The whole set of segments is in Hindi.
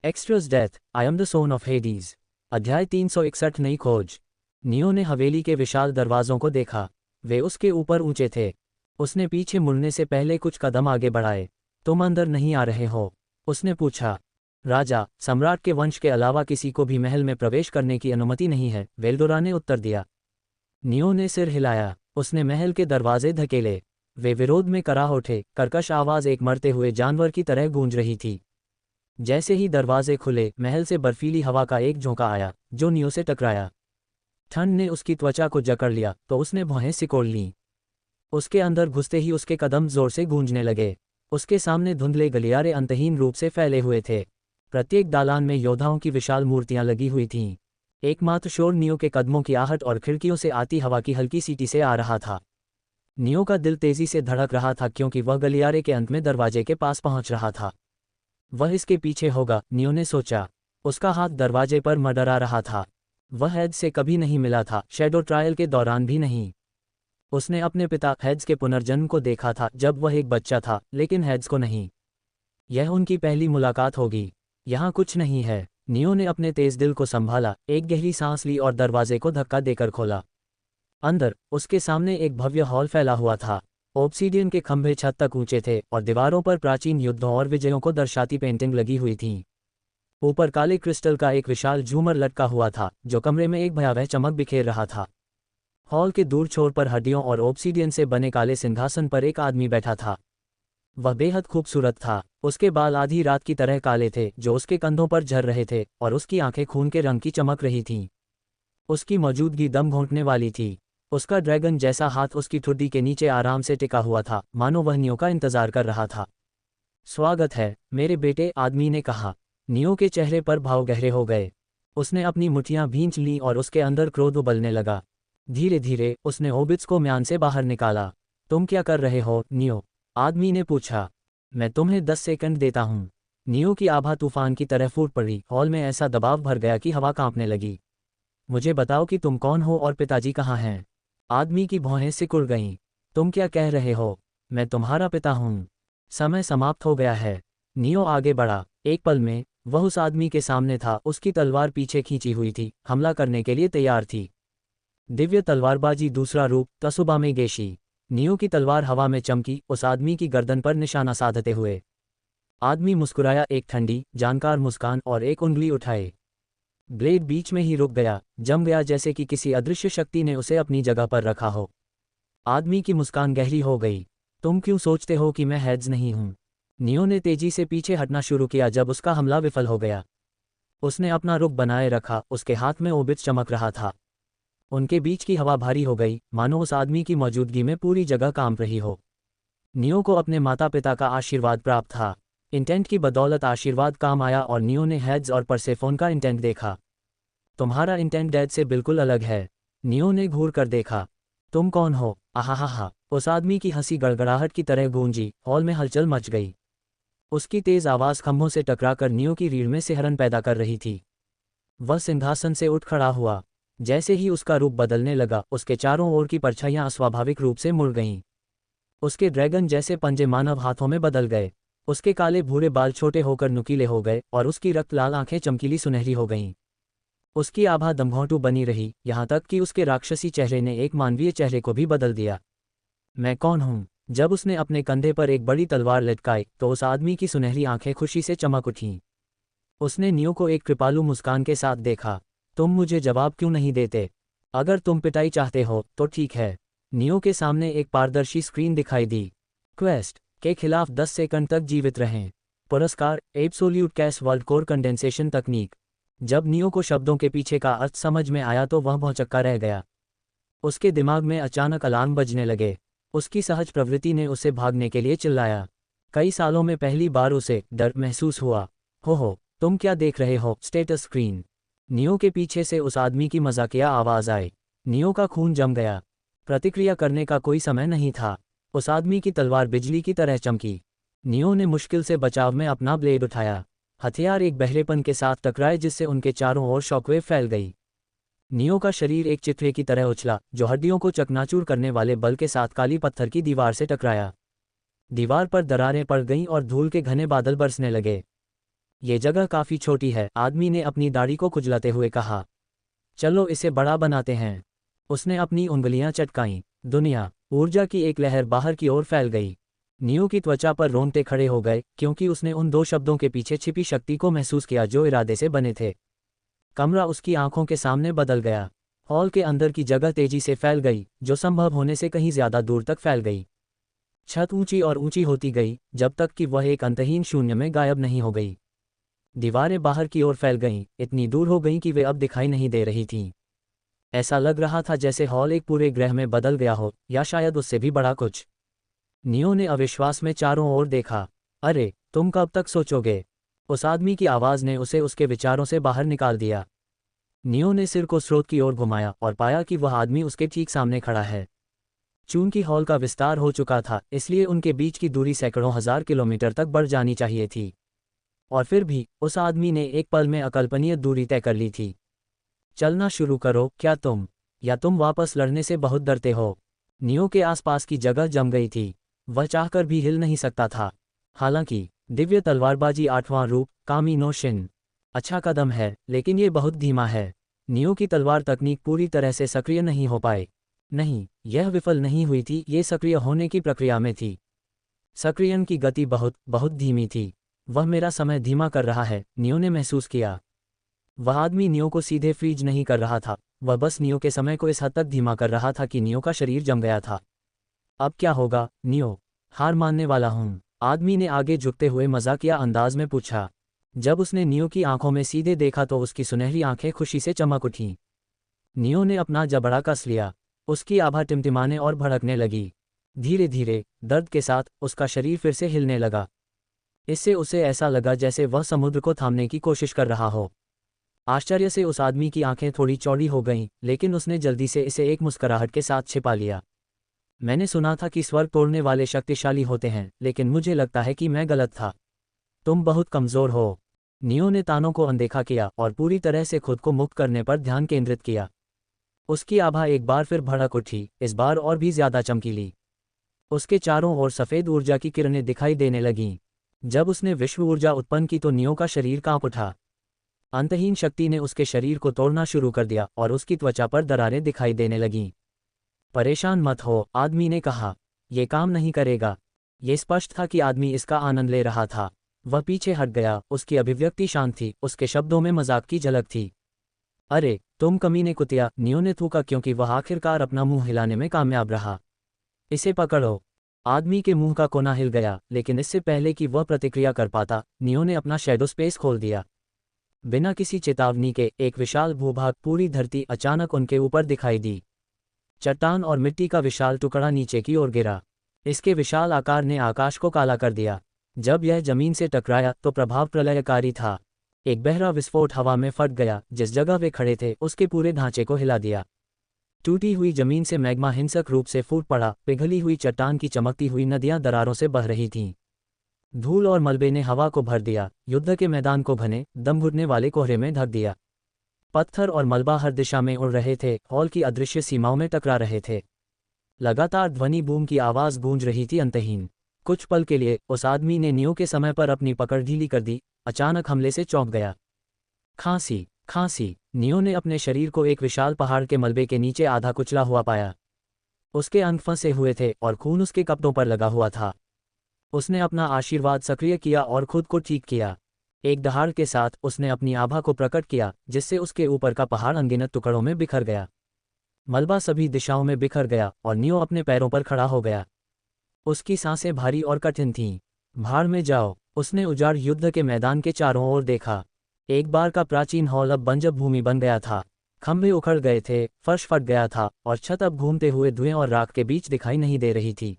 Extras death, I am the son of Hades. अध्याय 361 नई खोज। नियो ने हवेली के विशाल दरवाजों को देखा। वे उसके ऊपर ऊंचे थे। उसने पीछे मुड़ने से पहले कुछ कदम आगे बढ़ाए। तुम अंदर नहीं आ रहे हो? उसने पूछा। राजा, सम्राट के वंश के अलावा किसी को भी महल में प्रवेश करने की अनुमति नहीं है, वेल्डोरा ने उत्तर दिया। नियो ने सिर हिलाया। उसने महल के दरवाजे धकेले। वे विरोध में कराह उठे। कर्कश आवाज एक मरते हुए जानवर की तरह गूंज रही थी। जैसे ही दरवाजे खुले, महल से बर्फीली हवा का एक झोंका आया, जो नियो से टकराया। ठंड ने उसकी त्वचा को जकड़ लिया तो उसने भौहें सिकोड़ लीं। उसके अंदर घुसते ही उसके कदम जोर से गूंजने लगे। उसके सामने धुंधले गलियारे अंतहीन रूप से फैले हुए थे। प्रत्येक दालान में योद्धाओं की विशाल मूर्तियां लगी हुई थीं। एकमात्र शोर नियो के कदमों की आहट और खिड़कियों से आती हवा की हल्की सीटी से आ रहा था। नियो का दिल तेजी से धड़क रहा था क्योंकि वह गलियारे के अंत में दरवाजे के पास पहुंच रहा था। वह इसके पीछे होगा, नियो ने सोचा। उसका हाथ दरवाजे पर मडरा रहा था। वह हेड्स से कभी नहीं मिला था, शैडो ट्रायल के दौरान भी नहीं। उसने अपने पिता हेड्स के पुनर्जन्म को देखा था जब वह एक बच्चा था, लेकिन हेड्स को नहीं। यह उनकी पहली मुलाकात होगी। यहाँ कुछ नहीं है। नियो ने अपने तेज दिल को संभाला, एक गहरी सांस ली और दरवाजे को धक्का देकर खोला। अंदर उसके सामने एक भव्य हॉल फैला हुआ था। ओब्सीडियन के खंभे छत तक ऊंचे थे और दीवारों पर प्राचीन युद्धों और विजयों को दर्शाती पेंटिंग लगी हुई थीं। ऊपर काले क्रिस्टल का एक विशाल झूमर लटका हुआ था, जो कमरे में एक भयावह चमक बिखेर रहा था। हॉल के दूर छोर पर हड्डियों और ओब्सीडियन से बने काले सिंहासन पर एक आदमी बैठा था। वह बेहद खूबसूरत था। उसके बाल आधी रात की तरह काले थे जो उसके कंधों पर झर रहे थे, और उसकी आंखें खून के रंग की चमक रही थीं। उसकी मौजूदगी दम घोंटने वाली थी। उसका ड्रैगन जैसा हाथ उसकी ठुड्डी के नीचे आराम से टिका हुआ था, मानो वह नियो का इंतजार कर रहा था। स्वागत है मेरे बेटे, आदमी ने कहा। नियो के चेहरे पर भाव गहरे हो गए। उसने अपनी मुट्ठियां भींच लीं और उसके अंदर क्रोध उबलने लगा। धीरे धीरे उसने ओबिट्स को म्यान से बाहर निकाला। तुम क्या कर रहे हो, नियो? आदमी ने पूछा। मैं तुम्हें 10 सेकंड देता हूं। नियो की आभा तूफान की तरह फूट पड़ी। हॉल में ऐसा दबाव भर गया कि हवा कांपने लगी। मुझे बताओ कि तुम कौन हो और पिताजी कहाँ हैं? आदमी की भौहें सिकुड़ गईं। तुम क्या कह रहे हो? मैं तुम्हारा पिता हूं। समय समाप्त हो गया है। नियो आगे बढ़ा। एक पल में वह उस आदमी के सामने था। उसकी तलवार पीछे खींची हुई थी, हमला करने के लिए तैयार थी। दिव्य तलवारबाजी दूसरा रूप, तसुबामे गेशी। नियो की तलवार हवा में चमकी, उस आदमी की गर्दन पर निशाना साधते हुए। आदमी मुस्कुराया, एक ठंडी, जानकार मुस्कान, और एक उंगली उठाए। ब्लेड बीच में ही रुक गया, जम गया, जैसे कि किसी अदृश्य शक्ति ने उसे अपनी जगह पर रखा हो। आदमी की मुस्कान गहरी हो गई। तुम क्यों सोचते हो कि मैं हेड्स नहीं हूं? नियो ने तेजी से पीछे हटना शुरू किया जब उसका हमला विफल हो गया। उसने अपना रुख बनाए रखा। उसके हाथ में ओबिट्स चमक रहा था। उनके बीच की हवा भारी हो गई, मानो उस आदमी की मौजूदगी में पूरी जगह कांप रही हो। नियो को अपने माता पिता का आशीर्वाद प्राप्त था। इंटेंट की बदौलत आशीर्वाद काम आया और नियो ने हेड्स और परसेफोन का इंटेंट देखा। तुम्हारा इंटेंट डैड से बिल्कुल अलग है। नियो ने घूर कर देखा। तुम कौन हो? आहा। उस आदमी की हंसी गड़गड़ाहट की तरह गूंजी। हॉल में हलचल मच गई। उसकी तेज आवाज खंभों से टकराकर नियो की रीढ़ में सिहरन पैदा कर रही थी। वह सिंहासन से उठ खड़ा हुआ। जैसे ही उसका रूप बदलने लगा, उसके चारों ओर की परछाइयां अस्वाभाविक रूप से मुड़ गईं। उसके ड्रैगन जैसे पंजे मानव हाथों में बदल गए। उसके काले भूरे बाल छोटे होकर नुकीले हो गए और उसकी रक्त लाल आंखें चमकीली सुनहरी हो गईं। उसकी आभा दमघोंटू बनी रही, यहाँ तक कि उसके राक्षसी चेहरे ने एक मानवीय चेहरे को भी बदल दिया। मैं कौन हूँ? जब उसने अपने कंधे पर एक बड़ी तलवार लटकाई तो उस आदमी की सुनहरी आंखें खुशी से चमक उठीं। उसने नियो को एक कृपालु मुस्कान के साथ देखा। तुम मुझे जवाब क्यों नहीं देते? अगर तुम पिटाई चाहते हो तो ठीक है। नियो के सामने एक पारदर्शी स्क्रीन दिखाई दी। क्वेस्ट के खिलाफ 10 सेकंड तक जीवित रहें। पुरस्कार, absolute cash world core condensation तकनीक। जब नियो को शब्दों के पीछे का अर्थ समझ में आया तो वह भौंचक्का रह गया। उसके दिमाग में अचानक अलार्म बजने लगे। उसकी सहज प्रवृत्ति ने उसे भागने के लिए चिल्लाया। कई सालों में पहली बार उसे डर महसूस हुआ। हो, तुम क्या देख रहे हो? Status screen. नियो के पीछे से उस आदमी की मजाकिया आवाज आई। नियो का खून जम गया। प्रतिक्रिया करने का कोई समय नहीं था। उस आदमी की तलवार बिजली की तरह चमकी। नियो ने मुश्किल से बचाव में अपना ब्लेड उठाया। हथियार एक बहरेपन के साथ टकराए जिससे उनके चारों ओर शॉकवेव फैल गई। नियो का शरीर एक चित्रे की तरह उछला, जो हड्डियों को चकनाचूर करने वाले बल के साथ काली पत्थर की दीवार से टकराया। दीवार पर दरारें पड़ गईं और धूल के घने बादल बरसने लगे। ये जगह काफी छोटी है, आदमी ने अपनी दाढ़ी को खुजलाते हुए कहा। चलो इसे बड़ा बनाते हैं। उसने अपनी उंगलियां चटकाईं। दुनिया, ऊर्जा की एक लहर बाहर की ओर फैल गई। नियो की त्वचा पर रोंगटे खड़े हो गए, क्योंकि उसने उन दो शब्दों के पीछे छिपी शक्ति को महसूस किया जो इरादे से बने थे। कमरा उसकी आंखों के सामने बदल गया। हॉल के अंदर की जगह तेजी से फैल गई, जो संभव होने से कहीं ज्यादा दूर तक फैल गई। छत ऊंची और ऊंची होती गई, जब तक कि वह एक अंतहीन शून्य में गायब नहीं हो गई। दीवारें बाहर की ओर फैल गईं, इतनी दूर हो गईं कि वे अब दिखाई नहीं दे रही थीं। ऐसा लग रहा था जैसे हॉल एक पूरे ग्रह में बदल गया हो, या शायद उससे भी बड़ा कुछ। नियो ने अविश्वास में चारों ओर देखा। अरे, तुम कब तक सोचोगे? उस आदमी की आवाज ने उसे उसके विचारों से बाहर निकाल दिया। नियो ने सिर को स्रोत की ओर घुमाया और पाया कि वह आदमी उसके ठीक सामने खड़ा है। चूंकि हॉल का विस्तार हो चुका था, इसलिए उनके बीच की दूरी सैकड़ों हजार किलोमीटर तक बढ़ जानी चाहिए थी। और फिर भी उस आदमी ने एक पल में अकल्पनीय दूरी तय कर ली थी। चलना शुरू करो, क्या तुम, या तुम वापस लड़ने से बहुत डरते हो? नियो के आसपास की जगह जम गई थी। वह चाहकर भी हिल नहीं सकता था। हालांकि दिव्य तलवारबाजी 8वां रूप, कामी नो शिन, अच्छा कदम है, लेकिन ये बहुत धीमा है। नियो की तलवार तकनीक पूरी तरह से सक्रिय नहीं हो पाए। नहीं, यह विफल नहीं हुई थी, ये सक्रिय होने की प्रक्रिया में थी। सक्रियण की गति बहुत बहुत धीमी थी। वह मेरा समय धीमा कर रहा है, नियो ने महसूस किया। वह आदमी नियो को सीधे फ्रीज नहीं कर रहा था, वह बस नियो के समय को इस हद तक धीमा कर रहा था कि नियो का शरीर जम गया था। अब क्या होगा, नियो? हार मानने वाला हूं, आदमी ने आगे झुकते हुए मजाकिया अंदाज में पूछा। जब उसने नियो की आंखों में सीधे देखा तो उसकी सुनहरी आंखें खुशी से चमक उठीं। नियो ने अपना जबड़ा कस लिया। उसकी आभा टिमटिमाने और भड़कने लगी। धीरे धीरे, दर्द के साथ, उसका शरीर फिर से हिलने लगा। इससे उसे ऐसा लगा जैसे वह समुद्र को थामने की कोशिश कर रहा हो। आश्चर्य से उस आदमी की आंखें थोड़ी चौड़ी हो गईं, लेकिन उसने जल्दी से इसे एक मुस्कुराहट के साथ छिपा लिया। मैंने सुना था कि स्वर्ग तोड़ने वाले शक्तिशाली होते हैं, लेकिन मुझे लगता है कि मैं गलत था। तुम बहुत कमजोर हो। नियो ने तानों को अनदेखा किया और पूरी तरह से खुद को मुक्त करने पर ध्यान केंद्रित किया। उसकी आभा एक बार फिर भड़क उठी, इस बार और भी ज्यादा चमकीली। उसके चारों ओर सफेद ऊर्जा की किरणें दिखाई देने लगीं। जब उसने विश्व ऊर्जा उत्पन्न की तो नियो का शरीर कांप उठा। अंतहीन शक्ति ने उसके शरीर को तोड़ना शुरू कर दिया और उसकी त्वचा पर दरारें दिखाई देने लगीं। परेशान मत हो, आदमी ने कहा। ये काम नहीं करेगा। ये स्पष्ट था कि आदमी इसका आनंद ले रहा था। वह पीछे हट गया, उसकी अभिव्यक्ति शांत थी, उसके शब्दों में मजाक की झलक थी। अरे, तुम कमीने कुतिया, नियो ने थूका, क्योंकि वह आखिरकार अपना मुंह हिलाने में कामयाब रहा। इसे पकड़ो। आदमी के मुंह का कोना हिल गया, लेकिन इससे पहले कि वह प्रतिक्रिया कर पाता, नियो ने अपना शैडो स्पेस खोल दिया। बिना किसी चेतावनी के एक विशाल भूभाग, पूरी धरती, अचानक उनके ऊपर दिखाई दी। चट्टान और मिट्टी का विशाल टुकड़ा नीचे की ओर गिरा। इसके विशाल आकार ने आकाश को काला कर दिया। जब यह जमीन से टकराया तो प्रभाव प्रलयकारी था। एक बहरा विस्फोट हवा में फट गया, जिस जगह वे खड़े थे उसके पूरे ढांचे को हिला दिया। टूटी हुई जमीन से मैग्मा हिंसक रूप से फूट पड़ा, पिघली हुई चट्टान की चमकती हुई नदियां दरारों से बह रही थीं। धूल और मलबे ने हवा को भर दिया, युद्ध के मैदान को घने, दम घुटने वाले कोहरे में ढक दिया। पत्थर और मलबा हर दिशा में उड़ रहे थे, हॉल की अदृश्य सीमाओं में टकरा रहे थे। लगातार ध्वनि बूम की आवाज गूंज रही थी, अंतहीन। कुछ पल के लिए उस आदमी ने नियो के समय पर अपनी पकड़ ढीली कर दी, अचानक हमले से चौंक गया। खांसी, खांसी। नियो ने अपने शरीर को एक विशाल पहाड़ के मलबे के नीचे आधा कुचला हुआ पाया। उसके अंग फंसे हुए थे और खून उसके कपड़ों पर लगा हुआ था। उसने अपना आशीर्वाद सक्रिय किया और खुद को ठीक किया। एक दहाड़ के साथ उसने अपनी आभा को प्रकट किया, जिससे उसके ऊपर का पहाड़ अनगिनत टुकड़ों में बिखर गया। मलबा सभी दिशाओं में बिखर गया और नियो अपने पैरों पर खड़ा हो गया। उसकी सांसें भारी और कठिन थीं। भाड़ में जाओ। उसने उजाड़ युद्ध के मैदान के चारों ओर देखा। एक बार का प्राचीन हॉल अब बंजर भूमि बन गया था। खंभे उखड़ गए थे, फर्श फट गया था और छत अब घूमते हुए धुएं और राख के बीच दिखाई नहीं दे रही थी।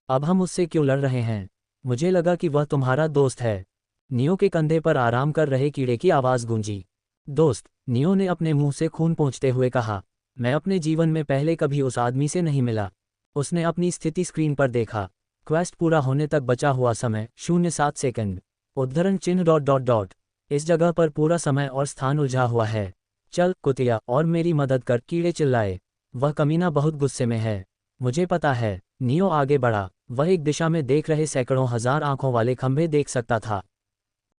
अब हम उससे क्यों लड़ रहे हैं? मुझे लगा कि वह तुम्हारा दोस्त है। नियो के कंधे पर आराम कर रहे कीड़े की आवाज गूंजी। दोस्त, नियो ने अपने मुंह से खून पोंछते हुए कहा। मैं अपने जीवन में पहले कभी उस आदमी से नहीं मिला। उसने अपनी स्थिति स्क्रीन पर देखा। क्वेस्ट पूरा होने तक बचा हुआ समय 07 सेकंड। उद्धरण चिन्ह ... इस जगह पर पूरा समय और स्थान उलझा हुआ है। चल कुतिया और मेरी मदद कर, कीड़े चिल्लाए। वह कमीना बहुत गुस्से में है। मुझे पता है। नियो आगे बढ़ा। वह एक दिशा में देख रहे सैकड़ों हजार आंखों वाले खंभे देख सकता था।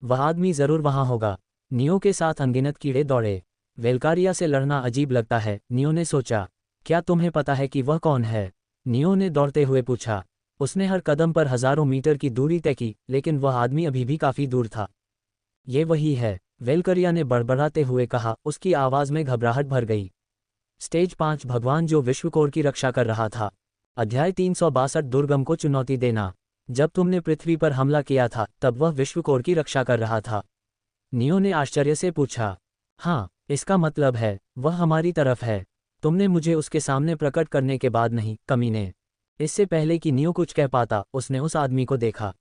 वह आदमी जरूर वहां होगा। नियो के साथ अनगिनत कीड़े दौड़े। वेलकारिया से लड़ना अजीब लगता है, नियो ने सोचा। क्या तुम्हें पता है कि वह कौन है? नियो ने दौड़ते हुए पूछा। उसने हर कदम पर हजारों मीटर की दूरी तय की, लेकिन वह आदमी अभी भी काफी दूर था। ये वही है, वेलकरिया ने बड़बड़ाते हुए कहा, उसकी आवाज में घबराहट भर गई। स्टेज 5 भगवान जो विश्वकोर की रक्षा कर रहा था। अध्याय 362 दुर्गम को चुनौती देना। जब तुमने पृथ्वी पर हमला किया था तब वह विश्वकोर की रक्षा कर रहा था? नियो ने आश्चर्य से पूछा। हाँ, इसका मतलब है वह हमारी तरफ है। तुमने मुझे उसके सामने प्रकट करने के बाद नहीं, कमीने। इससे पहले कि नियो कुछ कह पाता, उसने उस आदमी को देखा।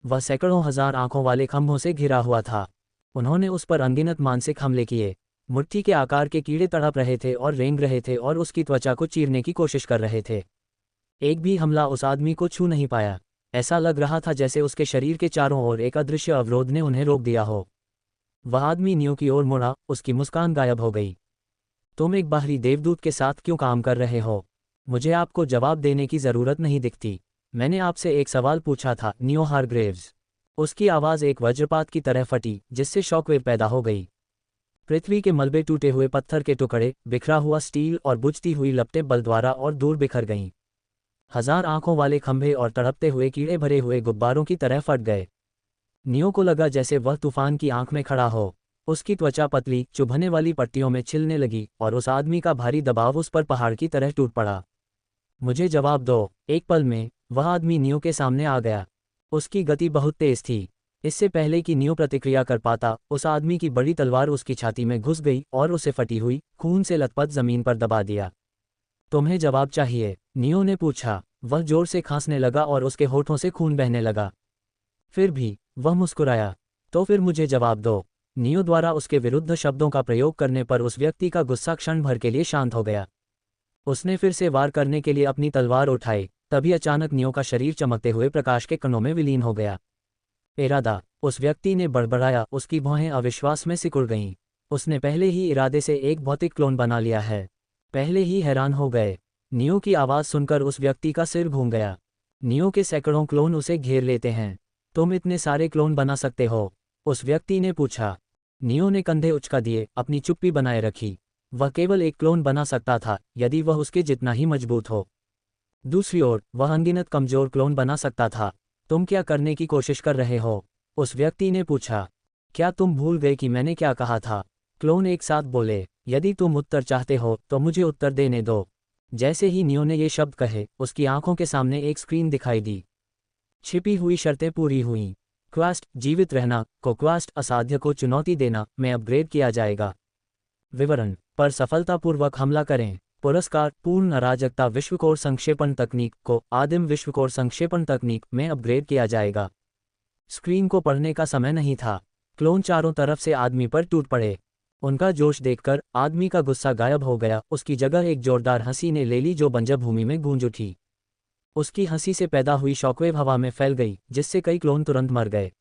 वह सैकड़ों हजार आंखों वाले खंभों से घिरा हुआ था। उन्होंने उस पर अनगिनत मानसिक हमले किए। मुट्ठी के आकार के कीड़े तड़प रहे थे और रेंग रहे थे और उसकी त्वचा को चीरने की कोशिश कर रहे थे। एक भी हमला उस आदमी को छू नहीं पाया। ऐसा लग रहा था जैसे उसके शरीर के चारों ओर एक अदृश्य अवरोध ने उन्हें रोक दिया हो। वह आदमी नियो की ओर मुड़ा, उसकी मुस्कान गायब हो गई। तुम एक बाहरी देवदूत के साथ क्यों काम कर रहे हो? मुझे आपको जवाब देने की जरूरत नहीं दिखती। मैंने आपसे एक सवाल पूछा था, नियो हारग्रेव्स। उसकी आवाज़ एक वज्रपात की तरह फटी, जिससे शॉकवेव पैदा हो गई। पृथ्वी के मलबे, टूटे हुए पत्थर के टुकड़े, बिखरा हुआ स्टील और बुझती हुई लपटें बल द्वारा और दूर बिखर गईं। हजार आंखों वाले खंभे और तड़पते हुए कीड़े भरे हुए गुब्बारों की तरह फट गए। नियो को लगा जैसे वह तूफान की आंख में खड़ा हो। उसकी त्वचा पतली, चुभने वाली पट्टियों में छिलने लगी और उस आदमी का भारी दबाव उस पर पहाड़ की तरह टूट पड़ा। मुझे जवाब दो। एक पल में वह आदमी नियो के सामने आ गया। उसकी गति बहुत तेज थी। इससे पहले कि नियो प्रतिक्रिया कर पाता, उस आदमी की बड़ी तलवार उसकी छाती में घुस गई और उसे फटी हुई, खून से लथपथ जमीन पर दबा दिया। तुम्हें जवाब चाहिए? नियो ने पूछा। वह जोर से खांसने लगा और उसके होठों से खून बहने लगा। फिर भी वह मुस्कुराया। तो फिर मुझे जवाब दो। नियो द्वारा उसके विरुद्ध शब्दों का प्रयोग करने पर उस व्यक्ति का गुस्सा क्षण भर के लिए शांत हो गया। उसने फिर से वार करने के लिए अपनी तलवार उठाई। तभी अचानक नियो का शरीर चमकते हुए प्रकाश के कणों में विलीन हो गया। इरादा, उस व्यक्ति ने बड़बड़ाया। उसकी भौहें अविश्वास में सिकुड़ गईं। उसने पहले ही इरादे से एक भौतिक क्लोन बना लिया है। पहले ही हैरान हो गए। नियो की आवाज़ सुनकर उस व्यक्ति का सिर घूम गया। नियो के सैकड़ों क्लोन उसे घेर लेते हैं। तुम इतने सारे क्लोन बना सकते हो? उस व्यक्ति ने पूछा। नियो ने कंधे उचका दिए, अपनी चुप्पी बनाए रखी। वह केवल एक क्लोन बना सकता था, यदि वह उसके जितना ही मजबूत हो। दूसरी ओर वह अनगिनत कमजोर क्लोन बना सकता था। तुम क्या करने की कोशिश कर रहे हो? उस व्यक्ति ने पूछा। क्या तुम भूल गए कि मैंने क्या कहा था? क्लोन एक साथ बोले। यदि तुम उत्तर चाहते हो तो मुझे उत्तर देने दो। जैसे ही नियो ने ये शब्द कहे, उसकी आंखों के सामने एक स्क्रीन दिखाई दी। छिपी हुई शर्तें पूरी हुईं। क्वेस्ट जीवित रहना को क्वेस्ट असाध्य को चुनौती देना में अपग्रेड किया जाएगा। विवरण पर सफलतापूर्वक हमला करें। पुरस्कार पूर्ण अराजकता विश्वकोर संक्षेपण तकनीक को आदिम विश्वकोर संक्षेपण तकनीक में अपग्रेड किया जाएगा। स्क्रीन को पढ़ने का समय नहीं था। क्लोन चारों तरफ से आदमी पर टूट पड़े। उनका जोश देखकर आदमी का गुस्सा गायब हो गया। उसकी जगह एक जोरदार हंसी ने ले ली जो बंजर भूमि में गूंज उठी। उसकी हंसी से पैदा हुई शॉकवेव हवा में फैल गई, जिससे कई क्लोन तुरंत मर गए।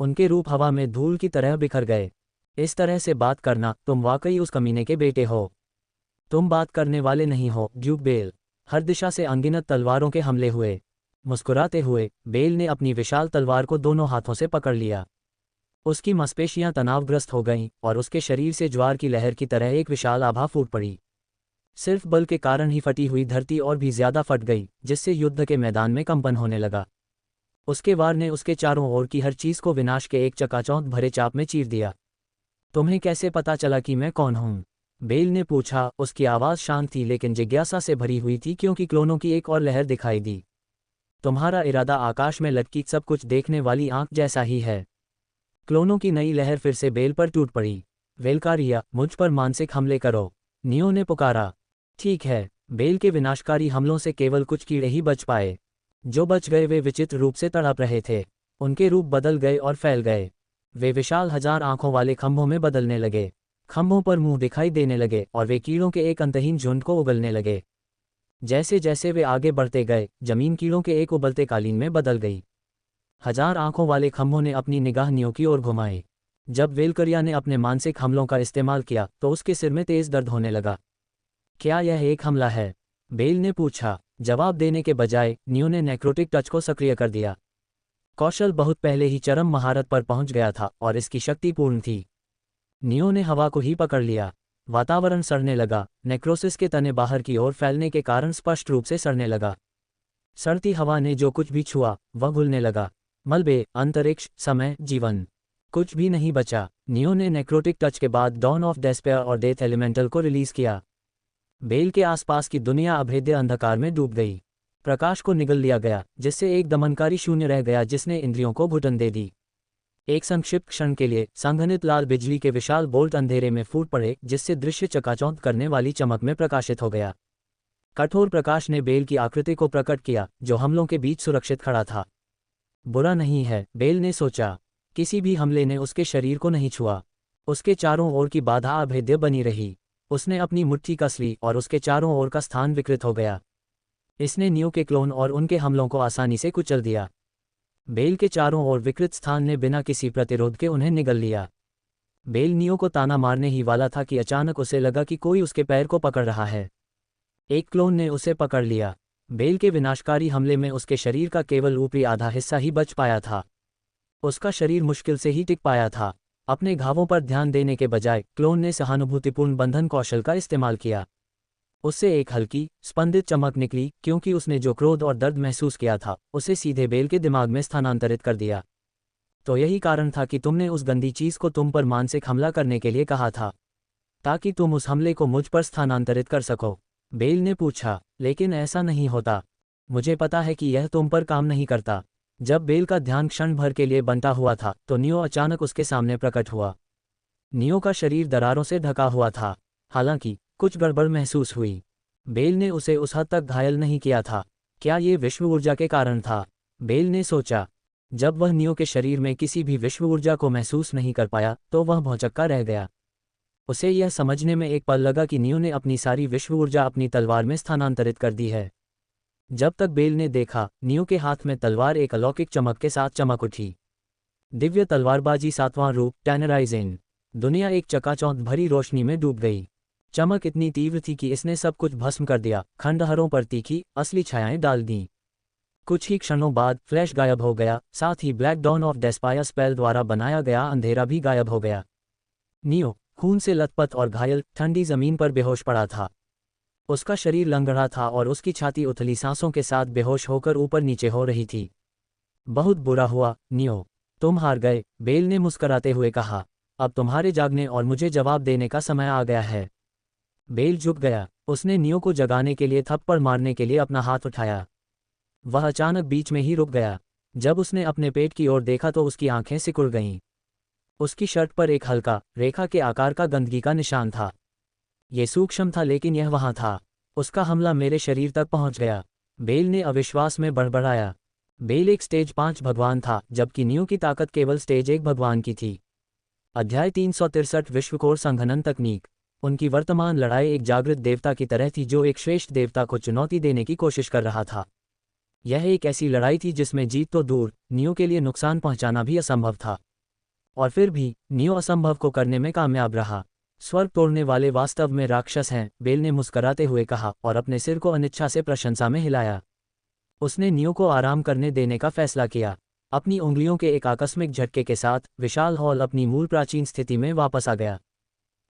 उनके रूप हवा में धूल की तरह बिखर गए। इस तरह से बात करना, तुम वाकई उस कमीने के बेटे हो। तुम बात करने वाले नहीं हो, ड्यूक बेल। हर दिशा से अनगिनत तलवारों के हमले हुए। मुस्कुराते हुए बेल ने अपनी विशाल तलवार को दोनों हाथों से पकड़ लिया। उसकी मांसपेशियां तनावग्रस्त हो गईं और उसके शरीर से ज्वार की लहर की तरह एक विशाल आभा फूट पड़ी। सिर्फ बल के कारण ही फटी हुई धरती और भी ज्यादा फट गई, जिससे युद्ध के मैदान में कंपन होने लगा। उसके वार ने उसके चारों ओर की हर चीज को विनाश के एक चकाचौंध भरे चाप में चीर दिया। तुम्हें कैसे पता चला कि मैं कौन हूं? बेल ने पूछा। उसकी आवाज़ शांत थी लेकिन जिज्ञासा से भरी हुई थी, क्योंकि क्लोनों की एक और लहर दिखाई दी। तुम्हारा इरादा आकाश में लटकी सब कुछ देखने वाली आंख जैसा ही है। क्लोनों की नई लहर फिर से बेल पर टूट पड़ी। वेलकारिया, मुझ पर मानसिक हमले करो, नियो ने पुकारा। ठीक है। बेल के विनाशकारी हमलों से केवल कुछ कीड़े ही बच पाए। जो बच गए वे विचित्र रूप से तड़प रहे थे। उनके रूप बदल गए और फैल गए। वे विशाल हजार आंखों वाले खंभों में बदलने लगे। खंभों पर मुंह दिखाई देने लगे और वे कीड़ों के एक अंतहीन झुंड को उगलने लगे। जैसे जैसे वे आगे बढ़ते गए, जमीन कीड़ों के एक उबलते कालीन में बदल गई। हजार आंखों वाले खंभों ने अपनी निगाह नियो की ओर घुमाई। जब वेलकरिया ने अपने मानसिक हमलों का इस्तेमाल किया तो उसके सिर में तेज दर्द होने लगा। क्या यह एक हमला है? बेल ने पूछा। जवाब देने के बजाय नियो ने नेक्रोटिक टच को सक्रिय कर दिया। कौशल बहुत पहले ही चरम महारत पर पहुंच गया था और इसकी शक्ति पूर्ण थी। नियो ने हवा को ही पकड़ लिया। वातावरण सड़ने लगा। नेक्रोसिस के तने बाहर की ओर फैलने के कारण स्पष्ट रूप से सड़ने लगा। सड़ती हवा ने जो कुछ भी छुआ वह घुलने लगा। मलबे, अंतरिक्ष, समय, जीवन, कुछ भी नहीं बचा। नियो ने नेक्रोटिक टच के बाद डॉन ऑफ डेस्पेयर और डेथ एलिमेंटल को रिलीज किया। बेल के आसपास की दुनिया अभेद्य अंधकार में डूब गई। प्रकाश को निगल लिया गया, जिससे एक दमनकारी शून्य रह गया जिसने इंद्रियों को घुटन दे दी। एक संक्षिप्त क्षण के लिए संघनित लाल बिजली के विशाल बोल्ट अंधेरे में फूट पड़े, जिससे दृश्य चकाचौंध करने वाली चमक में प्रकाशित हो गया। कठोर प्रकाश ने बेल की आकृति को प्रकट किया, जो हमलों के बीच सुरक्षित खड़ा था। बुरा नहीं है, बेल ने सोचा। किसी भी हमले ने उसके शरीर को नहीं छुआ। उसके चारों ओर की बाधा अभेद्य बनी रही। उसने अपनी मुट्ठी कस ली और उसके चारों ओर का स्थान विकृत हो गया। इसने नियो के क्लोन और उनके हमलों को आसानी से कुचल दिया। बेल के चारों ओर विकृत स्थान ने बिना किसी प्रतिरोध के उन्हें निगल लिया। बेल नियो को ताना मारने ही वाला था कि अचानक उसे लगा कि कोई उसके पैर को पकड़ रहा है। एक क्लोन ने उसे पकड़ लिया। बेल के विनाशकारी हमले में उसके शरीर का केवल ऊपरी आधा हिस्सा ही बच पाया था। उसका शरीर मुश्किल से ही टिक पाया था। अपने घावों पर ध्यान देने के बजाय क्लोन ने सहानुभूतिपूर्ण बंधन कौशल का इस्तेमाल किया। उससे एक हल्की, स्पंदित चमक निकली, क्योंकि उसने जो क्रोध और दर्द महसूस किया था उसे सीधे बेल के दिमाग में स्थानांतरित कर दिया। तो यही कारण था कि तुमने उस गंदी चीज को तुम पर मानसिक हमला करने के लिए कहा था, ताकि तुम उस हमले को मुझ पर स्थानांतरित कर सको। बेल ने पूछा, लेकिन ऐसा नहीं होता। मुझे पता है कि यह तुम पर काम नहीं करता। जब बेल का ध्यान क्षण भर के लिए बंटा हुआ था तो नियो अचानक उसके सामने प्रकट हुआ। नियो का शरीर दरारों से ढका हुआ था। हालांकि कुछ गड़बड़ महसूस हुई। बेल ने उसे उस हद तक घायल नहीं किया था। क्या ये विश्व ऊर्जा के कारण था? बेल ने सोचा। जब वह नियो के शरीर में किसी भी विश्व ऊर्जा को महसूस नहीं कर पाया तो वह भौंचक्का रह गया। उसे यह समझने में एक पल लगा कि नियो ने अपनी सारी विश्व ऊर्जा अपनी तलवार में स्थानांतरित कर दी है। जब तक बेल ने देखा, नियो के हाथ में तलवार एक अलौकिक चमक के साथ चमक उठी। दिव्य तलवारबाजी, 7वां रूप, टैनराइजेन। दुनिया एक चकाचौंध भरी रोशनी में डूब गई। चमक इतनी तीव्र थी कि इसने सब कुछ भस्म कर दिया। खंडहरों पर तीखी, असली छायाएं डाल दीं। कुछ ही क्षणों बाद फ्लैश गायब हो गया, साथ ही ब्लैक डॉन ऑफ डेस्पायर स्पेल द्वारा बनाया गया अंधेरा भी गायब हो गया। नियो खून से लथपथ और घायल ठंडी जमीन पर बेहोश पड़ा था। उसका शरीर लंगड़ा था और उसकी छाती उथली सांसों के साथ बेहोश होकर ऊपर नीचे हो रही थी। बहुत बुरा हुआ, नियो। तुम हार गए, बेल ने मुस्कराते हुए कहा। अब तुम्हारे जागने और मुझे जवाब देने का समय आ गया है। बेल झुक गया। उसने नियो को जगाने के लिए थप्पड़ मारने के लिए अपना हाथ उठाया। वह अचानक बीच में ही रुक गया। जब उसने अपने पेट की ओर देखा तो उसकी आंखें सिकुड़ गईं। उसकी शर्ट पर एक हल्का, रेखा के आकार का गंदगी का निशान था। ये सूक्ष्म था, लेकिन यह वहां था। उसका हमला मेरे शरीर तक पहुंच गया, बेल ने अविश्वास में बड़बड़ाया। बेल एक स्टेज 5 भगवान था, जबकि नियो की ताकत केवल स्टेज 1 भगवान की थी। अध्याय 363 विश्वकोर संघनन तकनीक। उनकी वर्तमान लड़ाई एक जागृत देवता की तरह थी जो एक श्रेष्ठ देवता को चुनौती देने की कोशिश कर रहा था। यह एक ऐसी लड़ाई थी जिसमें जीत तो दूर, नियो के लिए नुकसान पहुंचाना भी असंभव था। और फिर भी नियो असंभव को करने में कामयाब रहा। स्वर्ग तोड़ने वाले वास्तव में राक्षस हैं, बेल ने मुस्कराते हुए कहा और अपने सिर को अनिच्छा से प्रशंसा में हिलाया। उसने नियो को आराम करने देने का फैसला किया। अपनी उंगलियों के एक आकस्मिक झटके के साथ विशाल हॉल अपनी मूल प्राचीन स्थिति में वापस आ गया।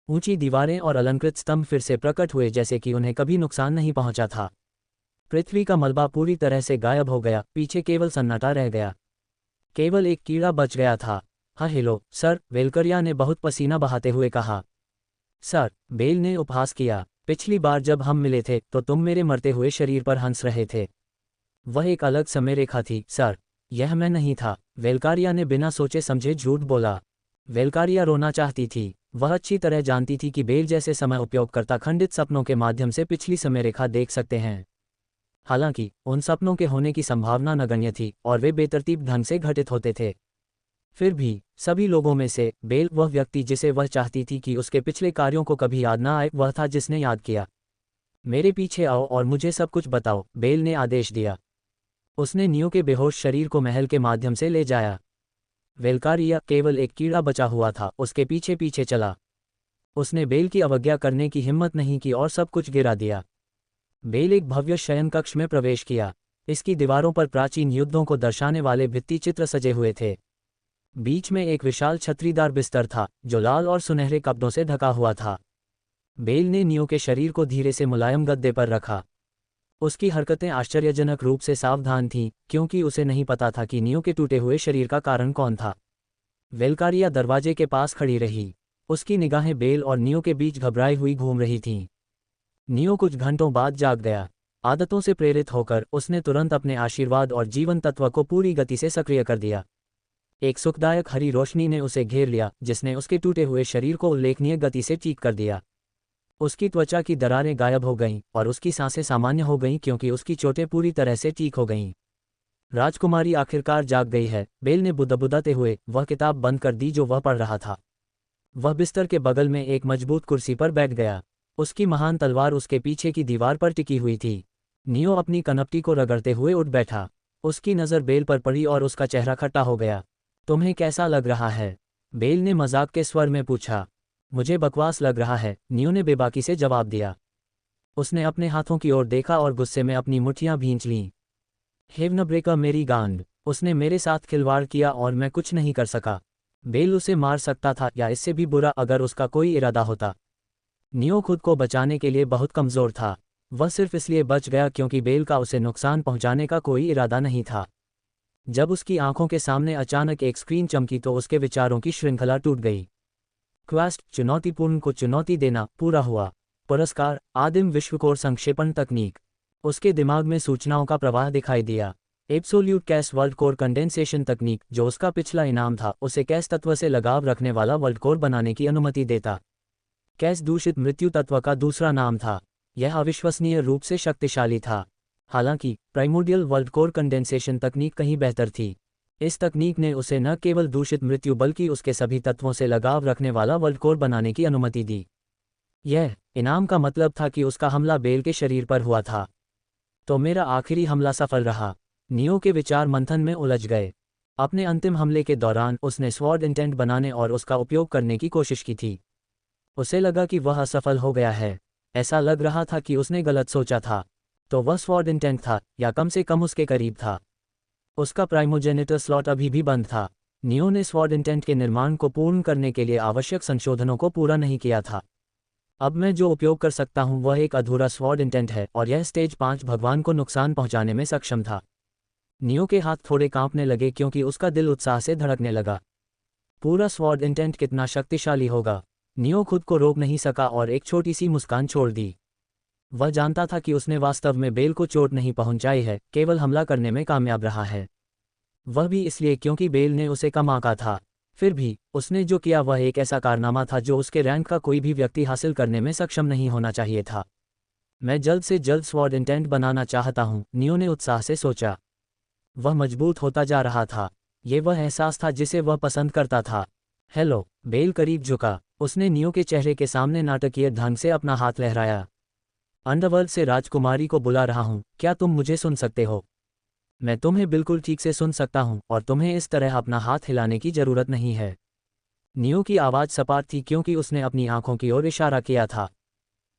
ऊंची दीवारें और अलंकृत स्तंभ फिर से प्रकट हुए, जैसे कि उन्हें कभी नुकसान नहीं पहुंचा था। पृथ्वी का मलबा पूरी तरह से गायब हो गया, पीछे केवल सन्नाटा रह गया। केवल एक कीड़ा बच गया था। हाँ हेलो सर, वेलकरिया ने बहुत पसीना बहाते हुए कहा। सर, बेल ने उपहास किया, पिछली बार जब हम मिले थे तो तुम मेरे मरते हुए शरीर पर हंस रहे थे। वह एक अलग समय रेखा थी सर, यह मैं नहीं था। वेलकारिया ने बिना सोचे समझे झूठ बोला। वेलकारिया रोना चाहती थी। वह अच्छी तरह जानती थी कि बेल जैसे समय उपयोगकर्ता खंडित सपनों के माध्यम से पिछली समय रेखा देख सकते हैं। हालांकि उन सपनों के होने की संभावना नगण्य थी और वे बेतरतीब ढंग से घटित होते थे। फिर भी सभी लोगों में से बेल वह व्यक्ति जिसे वह चाहती थी कि उसके पिछले कार्यों को कभी याद ना आए, वह था जिसने याद किया। मेरे पीछे आओ और मुझे सब कुछ बताओ, बेल ने आदेश दिया। उसने नियो के बेहोश शरीर को महल के माध्यम से ले जाया। वेलकारिया केवल एक कीड़ा बचा हुआ था, उसके पीछे पीछे चला। उसने बेल की अवज्ञा करने की हिम्मत नहीं की और सब कुछ गिरा दिया। बेल एक भव्य शयन कक्ष में प्रवेश किया। इसकी दीवारों पर प्राचीन युद्धों को दर्शाने वाले भित्ति चित्र सजे हुए थे। बीच में एक विशाल छतरीदार बिस्तर था जो लाल और सुनहरे कपड़ों से ढका हुआ था। बेल ने नियो के शरीर को धीरे से मुलायम गद्दे पर रखा। उसकी हरकतें आश्चर्यजनक रूप से सावधान थीं, क्योंकि उसे नहीं पता था कि नियो के टूटे हुए शरीर का कारण कौन था। वेलकारिया दरवाजे के पास खड़ी रही। उसकी निगाहें बेल और नियो के बीच घबराई हुई घूम रही थीं। नियो कुछ घंटों बाद जाग गया। आदतों से प्रेरित होकर उसने तुरंत अपने आशीर्वाद और जीवन तत्व को पूरी गति से सक्रिय कर दिया। एक सुखदायक हरी रोशनी ने उसे घेर लिया, जिसने उसके टूटे हुए शरीर को उल्लेखनीय गति से ठीक कर दिया। उसकी त्वचा की दरारें गायब हो गईं और उसकी सांसें सामान्य हो गईं, क्योंकि उसकी चोटें पूरी तरह से ठीक हो गईं। राजकुमारी आखिरकार जाग गई है, बेल ने बुदबुदाते हुए वह किताब बंद कर दी जो वह पढ़ रहा था। वह बिस्तर के बगल में एक मजबूत कुर्सी पर बैठ गया। उसकी महान तलवार उसके पीछे की दीवार पर टिकी हुई थी। नियो अपनी कनपटी को रगड़ते हुए उठ बैठा। उसकी नज़र बेल पर पड़ी और उसका चेहरा खट्टा हो गया। तुम्हें कैसा लग रहा है? बेल ने मजाक के स्वर में पूछा। मुझे बकवास लग रहा है, नियो ने बेबाकी से जवाब दिया। उसने अपने हाथों की ओर देखा और गुस्से में अपनी मुट्ठियां भींच लीं। हेवनब्रेकर मेरी गांड, उसने मेरे साथ खिलवाड़ किया और मैं कुछ नहीं कर सका। बेल उसे मार सकता था, या इससे भी बुरा अगर उसका कोई इरादा होता। नियो खुद को बचाने के लिए बहुत कमज़ोर था। वह सिर्फ इसलिए बच गया क्योंकि बेल का उसे नुकसान पहुंचाने का कोई इरादा नहीं था। जब उसकी आंखों के सामने अचानक एक स्क्रीन चमकी तो उसके विचारों की श्रृंखला टूट गई। क्वेस्ट चुनौतीपूर्ण को चुनौती देना पूरा हुआ। पुरस्कार आदिम विश्वकोर संक्षेपण तकनीक। उसके दिमाग में सूचनाओं का प्रवाह दिखाई दिया। Absolute cash world core condensation तकनीक, जो उसका पिछला इनाम था, उसे कैश तत्व से लगाव रखने वाला वर्ल्ड कोर बनाने की अनुमति देता। कैश दूषित मृत्यु तत्व का दूसरा नाम था। यह अविश्वसनीय रूप से शक्तिशाली था। हालांकि प्राइमोर्डियल वर्ल्ड कोर कंडेंसेशन तकनीक कहीं बेहतर थी। इस तकनीक ने उसे न केवल दूषित मृत्यु बल्कि उसके सभी तत्वों से लगाव रखने वाला वर्ल्ड कोर बनाने की अनुमति दी। यह इनाम का मतलब था कि उसका हमला बेल के शरीर पर हुआ था। तो मेरा आखिरी हमला सफल रहा। नियो के विचार मंथन में उलझ गए। अपने अंतिम हमले के दौरान उसने स्वॉर्ड इंटेंट बनाने और उसका उपयोग करने की कोशिश की थी। उसे लगा कि वह असफल हो गया है। ऐसा लग रहा था कि उसने गलत सोचा था। तो वह स्वॉर्ड इंटेंट था, या कम से कम उसके करीब था। उसका प्राइमोजेनिटर स्लॉट अभी भी बंद था। नियो ने स्वॉर्ड इंटेंट के निर्माण को पूर्ण करने के लिए आवश्यक संशोधनों को पूरा नहीं किया था। अब मैं जो उपयोग कर सकता हूं वह एक अधूरा स्वॉर्ड इंटेंट है, और यह स्टेज 5 भगवान को नुकसान पहुंचाने में सक्षम था। नियो के हाथ थोड़े कांपने लगे क्योंकि उसका दिल उत्साह से धड़कने लगा। पूरा स्वॉर्ड इंटेंट कितना शक्तिशाली होगा। नियो खुद को रोक नहीं सका और एक छोटी सी मुस्कान छोड़ दी। वह जानता था कि उसने वास्तव में बेल को चोट नहीं पहुंचाई है, केवल हमला करने में कामयाब रहा है। वह भी इसलिए क्योंकि बेल ने उसे कम आंका था। फिर भी उसने जो किया वह एक ऐसा कारनामा था जो उसके रैंक का कोई भी व्यक्ति हासिल करने में सक्षम नहीं होना चाहिए था। मैं जल्द से जल्द स्वॉर्ड इंटेंट बनाना चाहता हूं, नियो ने उत्साह से सोचा। वह मजबूत होता जा रहा था। ये वह एहसास था जिसे वह पसंद करता था। हेलो, बेल करीब झुका। उसने नियो के चेहरे के सामने नाटकीय ढंग से अपना हाथ लहराया। अंडरवर्ल्ड से राजकुमारी को बुला रहा हूं, क्या तुम मुझे सुन सकते हो? मैं तुम्हें बिल्कुल ठीक से सुन सकता हूं, और तुम्हें इस तरह अपना हाथ हिलाने की जरूरत नहीं है। नियो की आवाज़ सपाट थी क्योंकि उसने अपनी आंखों की ओर इशारा किया था।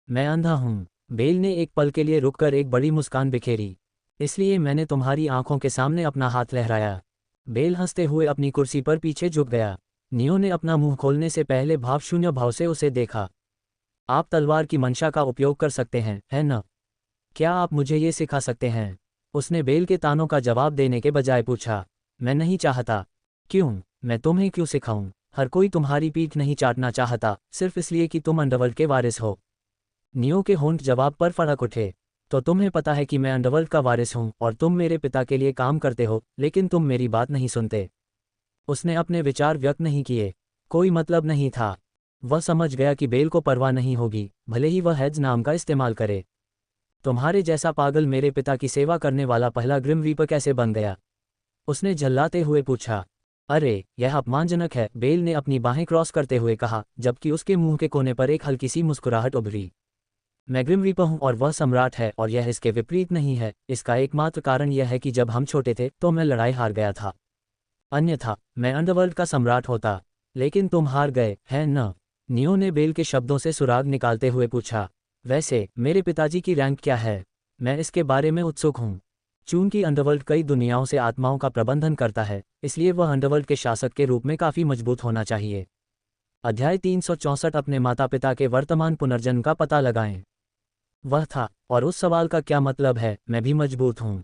मैं अंधा हूं। बेल ने एक पल के लिए रुककर एक बड़ी मुस्कान बिखेरी। इसलिए मैंने तुम्हारी आंखों के सामने अपना हाथ लहराया। बेल हंसते हुए अपनी कुर्सी पर पीछे झुक गया। नियो ने अपना मुंह खोलने से पहले भावशून्य भाव से उसे देखा। आप तलवार की मंशा का उपयोग कर सकते हैं, है न? क्या आप मुझे ये सिखा सकते हैं? उसने बेल के तानों का जवाब देने के बजाय पूछा। मैं नहीं चाहता। क्यों? मैं तुम्हें क्यों सिखाऊं? हर कोई तुम्हारी पीठ नहीं चाटना चाहता, सिर्फ इसलिए कि तुम अंडरवर्ल्ड के वारिस हो। नियो के होंठ जवाब पर फड़क उठे। तो तुम्हें पता है कि मैं अंडरवर्ल्ड का वारिस हूं और तुम मेरे पिता के लिए काम करते हो, लेकिन तुम मेरी बात नहीं सुनते। उसने अपने विचार व्यक्त नहीं किए। कोई मतलब नहीं था। वह समझ गया कि बेल को परवाह नहीं होगी, भले ही वह हेड्स नाम का इस्तेमाल करे। तुम्हारे जैसा पागल मेरे पिता की सेवा करने वाला पहला ग्रिम रीपर कैसे बन गया? उसने झल्लाते हुए पूछा। अरे, यह अपमानजनक है, बेल ने अपनी बाहें क्रॉस करते हुए कहा, जबकि उसके मुंह के कोने पर एक हल्की सी मुस्कुराहट उभरी। मैं ग्रिम रीपर हूं और वह सम्राट है, और यह इसके विपरीत नहीं है। इसका एकमात्र कारण यह है कि जब हम छोटे थे तो मैं लड़ाई हार गया था। अन्यथा मैं अंडरवर्ल्ड का सम्राट होता। लेकिन तुम हार गए, है न? नियो ने बेल के शब्दों से सुराग निकालते हुए पूछा। वैसे मेरे पिताजी की रैंक क्या है? मैं इसके बारे में उत्सुक हूँ। चूंकि अंडरवर्ल्ड कई दुनियाओं से आत्माओं का प्रबंधन करता है, इसलिए वह अंडरवर्ल्ड के शासक के रूप में काफी मजबूत होना चाहिए। अध्याय 364 अपने माता पिता के वर्तमान पुनर्जन्म का पता लगाएं। वह था, और उस सवाल का क्या मतलब है, मैं भी मजबूत हूं।